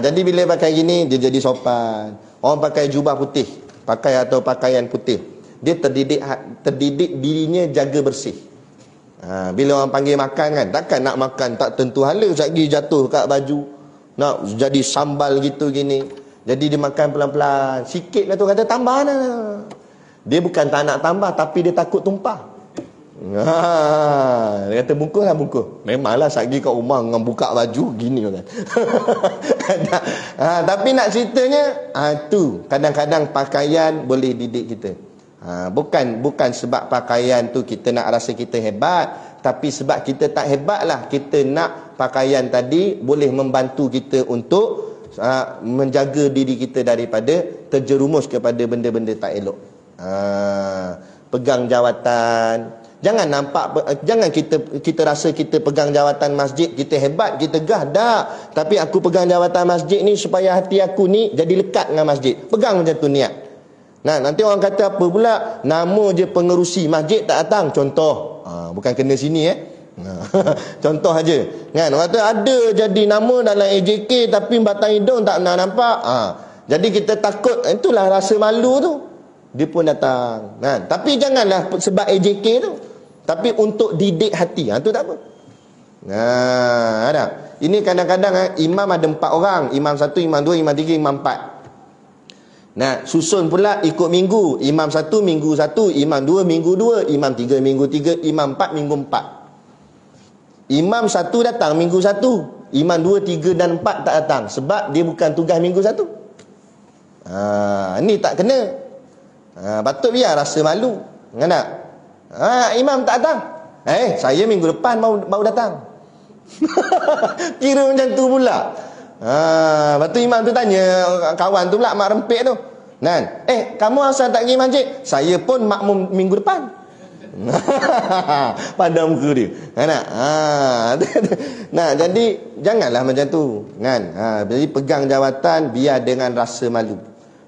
Jadi bila pakai gini, dia jadi sopan. Orang pakai jubah putih, pakai atau pakaian putih, dia terdidik dirinya jaga bersih. Bila orang panggil makan kan, takkan nak makan tak tentu hala, sekali jatuh kat baju, nak jadi sambal gitu gini. Jadi dia makan pelan-pelan, sikit lah tu kata tambah lah. Dia bukan tak nak tambah, tapi dia takut tumpah. Dia kata bungkus lah bungkus. Memanglah sagi kat rumah dengan buka baju gini kan. Tapi nak ceritanya tu kadang-kadang pakaian boleh didik kita. Bukan sebab pakaian tu kita nak rasa kita hebat, tapi sebab kita tak hebat lah, kita nak pakaian tadi boleh membantu kita untuk menjaga diri kita daripada terjerumus kepada benda-benda tak elok. Pegang jawatan. Jangan kita rasa kita pegang jawatan masjid kita hebat, kita gah. Tak. Tapi aku pegang jawatan masjid ni supaya hati aku ni jadi lekat dengan masjid. Pegang macam tu niat. Nanti orang kata apa pula, nama je pengerusi masjid tak datang. Contoh. Bukan kena sini contoh aja. Kan orang kata ada jadi nama dalam AJK tapi batang hidung tak pernah nampak. Jadi kita takut, itulah rasa malu tu. Dia pun datang. Tapi janganlah sebab AJK tu, tapi untuk didik hati. Tu tak apa. Ada. Ini kadang-kadang imam ada 4 orang. Imam 1, imam 2, imam 3, imam 4. Susun pula ikut minggu. Imam 1 minggu 1, imam 2 minggu 2, imam 3 minggu 3, imam 4 minggu 4. Imam 1 datang minggu 1, imam 2, 3 dan 4 tak datang sebab dia bukan tugas minggu 1. Ni tak kena. Patut biar rasa malu. Kan tak? Imam tak datang. Saya minggu depan baru datang. Kira macam tu pula. Lepas tu imam tu tanya kawan tu pula, mak rempik tu. Kamu asal tak pergi masjid? Saya pun makmum minggu depan. Pada muka dia. Kan tak? Jadi janganlah macam tu. Kan? Jadi pegang jawatan biar dengan rasa malu.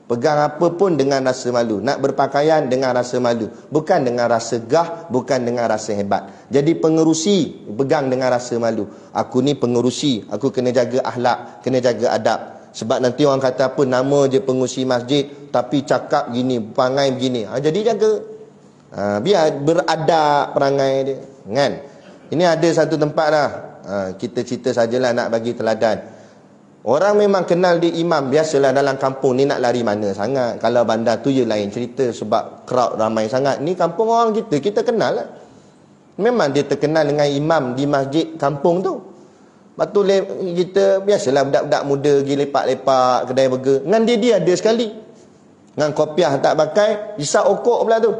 Pegang apa pun dengan rasa malu. Nak berpakaian dengan rasa malu. Bukan dengan rasa gah, bukan dengan rasa hebat. Jadi pengerusi, pegang dengan rasa malu. Aku ni pengerusi, aku kena jaga akhlak, kena jaga adab. Sebab nanti orang kata apa, nama je pengerusi masjid, tapi cakap gini, perangai begini. Jadi jaga. Biar beradab perangai dia. Kan? Ini ada satu tempat lah. Kita cerita sajalah nak bagi teladan. Orang memang kenal dia imam. Biasalah dalam kampung ni nak lari mana sangat. Kalau bandar tu je lain cerita, sebab crowd ramai sangat. Ni kampung orang kita kenal lah. Memang dia terkenal dengan imam di masjid kampung tu. Lepas tu kita biasalah budak-budak muda pergi lepak-lepak kedai burger. Dengan dia ada sekali. Dengan kopiah tak pakai, isap okok pula tu.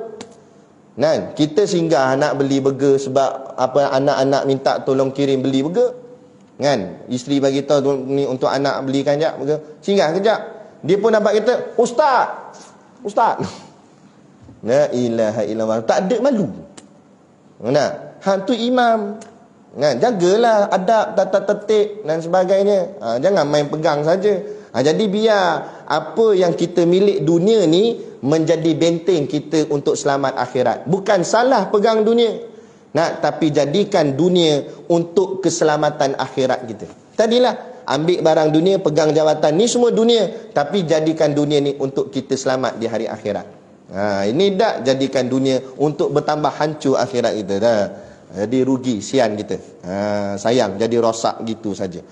Kita singgah nak beli burger sebab apa, anak-anak minta tolong kirim beli burger. Kan, isteri bagi tahu ni untuk anak belikan jap burger. Singgah kejap. Dia pun nampak kita, Ustaz. La ilaha illallah. Tak ada malu. Tu imam. Jagalah adab, tata tertib dan sebagainya. Jangan main pegang saja. Jadi biar apa yang kita milik dunia ni menjadi benteng kita untuk selamat akhirat. Bukan salah pegang dunia. Tapi jadikan dunia untuk keselamatan akhirat kita. Tadilah ambil barang dunia, pegang jawatan, ni semua dunia, tapi jadikan dunia ni untuk kita selamat di hari akhirat. Ini tak jadikan dunia untuk bertambah hancur akhirat kita dah. Jadi rugi, sian kita. Sayang, jadi rosak gitu saja.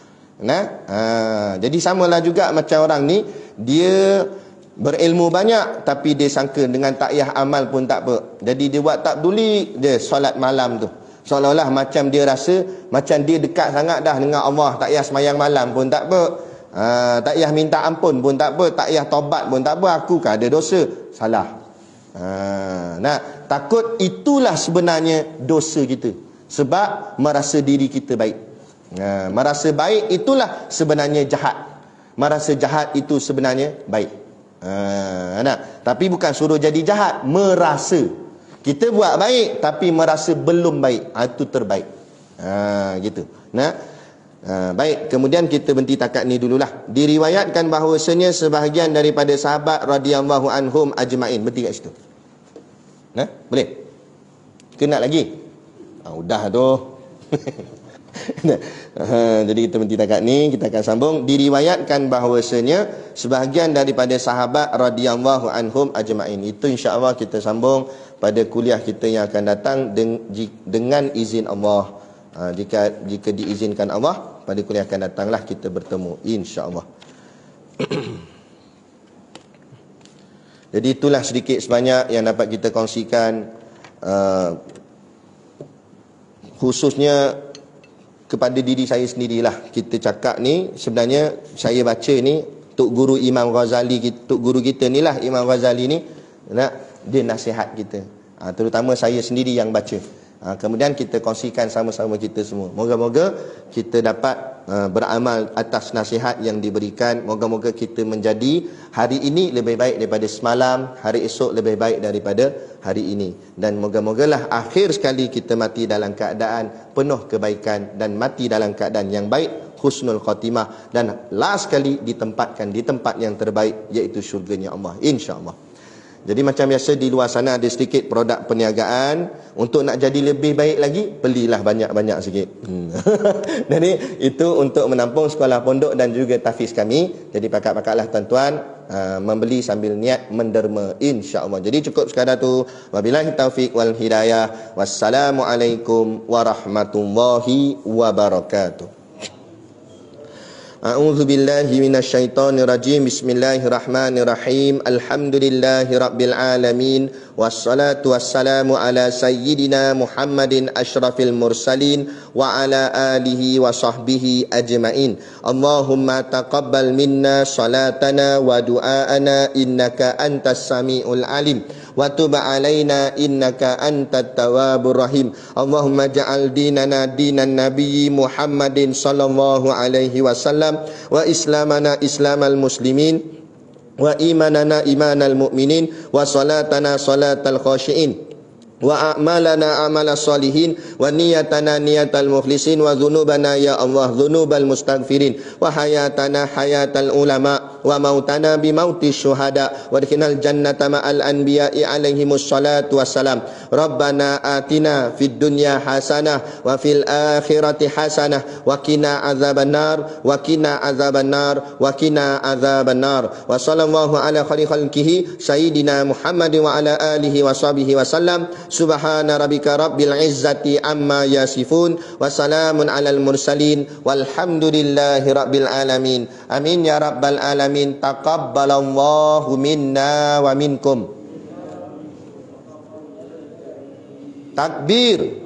Jadi samalah juga macam orang ni, dia berilmu banyak tapi dia sangka dengan takyah amal pun tak apa. Jadi dia buat tak peduli dia solat malam tu. Seolah-olah macam dia rasa macam dia dekat sangat dah dengan Allah. Takyah semayang malam pun tak apa. Takyah minta ampun pun tak apa. Takyah tobat pun tak apa. Aku kan ada dosa. Salah. Takut itulah sebenarnya dosa kita. Sebab merasa diri kita baik. Merasa baik itulah sebenarnya jahat. Merasa jahat itu sebenarnya baik. Tapi bukan suruh jadi jahat, merasa. Kita buat baik tapi merasa belum baik, itu terbaik. Gitu. Baik, kemudian kita berhenti takat ni dululah. Diriwayatkan bahawasanya sebahagian daripada sahabat radhiyallahu anhum ajma'in. Berhenti kat situ. Boleh? Kena lagi? Udah tu. Jadi kita berhenti takat ni, kita akan sambung. Diriwayatkan bahawasanya sebahagian daripada sahabat radhiyallahu anhum ajma'in. Itu insya-Allah kita sambung pada kuliah kita yang akan datang dengan izin Allah. Jika diizinkan Allah, pada kuliah akan datanglah kita bertemu insya-Allah. Jadi itulah sedikit sebanyak yang dapat kita kongsikan, khususnya kepada diri saya sendirilah. Kita cakap ni sebenarnya saya baca ni Tok Guru Imam Ghazali, Tok Guru kita ni lah Imam Ghazali ni, dia nasihat kita, terutama saya sendiri yang baca. Kemudian kita kongsikan sama-sama kita semua. Moga-moga kita dapat beramal atas nasihat yang diberikan. Moga-moga kita menjadi hari ini lebih baik daripada semalam, hari esok lebih baik daripada hari ini. Dan moga-mogalah akhir sekali kita mati dalam keadaan penuh kebaikan dan mati dalam keadaan yang baik, husnul khatimah, dan last sekali ditempatkan di tempat yang terbaik, iaitu syurganya Allah, insya-Allah. Jadi macam biasa di luar sana ada sedikit produk perniagaan. Untuk nak jadi lebih baik lagi, belilah banyak-banyak sikit. Jadi itu untuk menampung sekolah pondok dan juga tahfiz kami. Jadi pakat-pakatlah tuan-tuan membeli sambil niat menderma, insya-Allah. Jadi cukup sekadar tu. Wabillahi taufiq wal hidayah. Wassalamualaikum warahmatullahi wabarakatuh. A'udzu billahi minasyaitonir rajim. Bismillahirrahmanirrahim. Alhamdulillahi rabbil alamin. Wassalatu wassalamu ala sayyidina Muhammadin asyrafil mursalin wa ala alihi wa sahbihi ajma'in. Allahumma taqabbal minna salatana wa du'aana innaka antas samiul alim. Wa tub alaina innaka antat tawwabur rahim. Allahumma ja'al dinana dinan nabiyyi Muhammadin sallallahu alaihi wasallam wa islamana islamal muslimin wa imanana imanal mu'minin wa salatana salatal khashiin wa a'malana a'malas salihin wa niyatana niyatal mukhlisin wa dhunubana ya Allah dhunubal mustaghfirin wa hayatana hayatal ulama wa mautana bi mautis syuhada wa adkhilnal jannata ma'al anbiya'i alaihimus salatu wassalam. Rabbana atina fid dunya hasanah wa fil akhirati hasanah wa qina adzabannar wa qina adzabannar wa qina adzabannar. Wa sallallahu ala khairi khalqihi sayyidina Muhammadin wa ala alihi wa sahbihi wasallam. Subhana rabbika rabbil izzati amma yasifun wa salamun alal mursalin walhamdulillahi rabbil alamin. Amin ya rabbal alamin. Taqabbalallahu minna wa minkum. Takbir.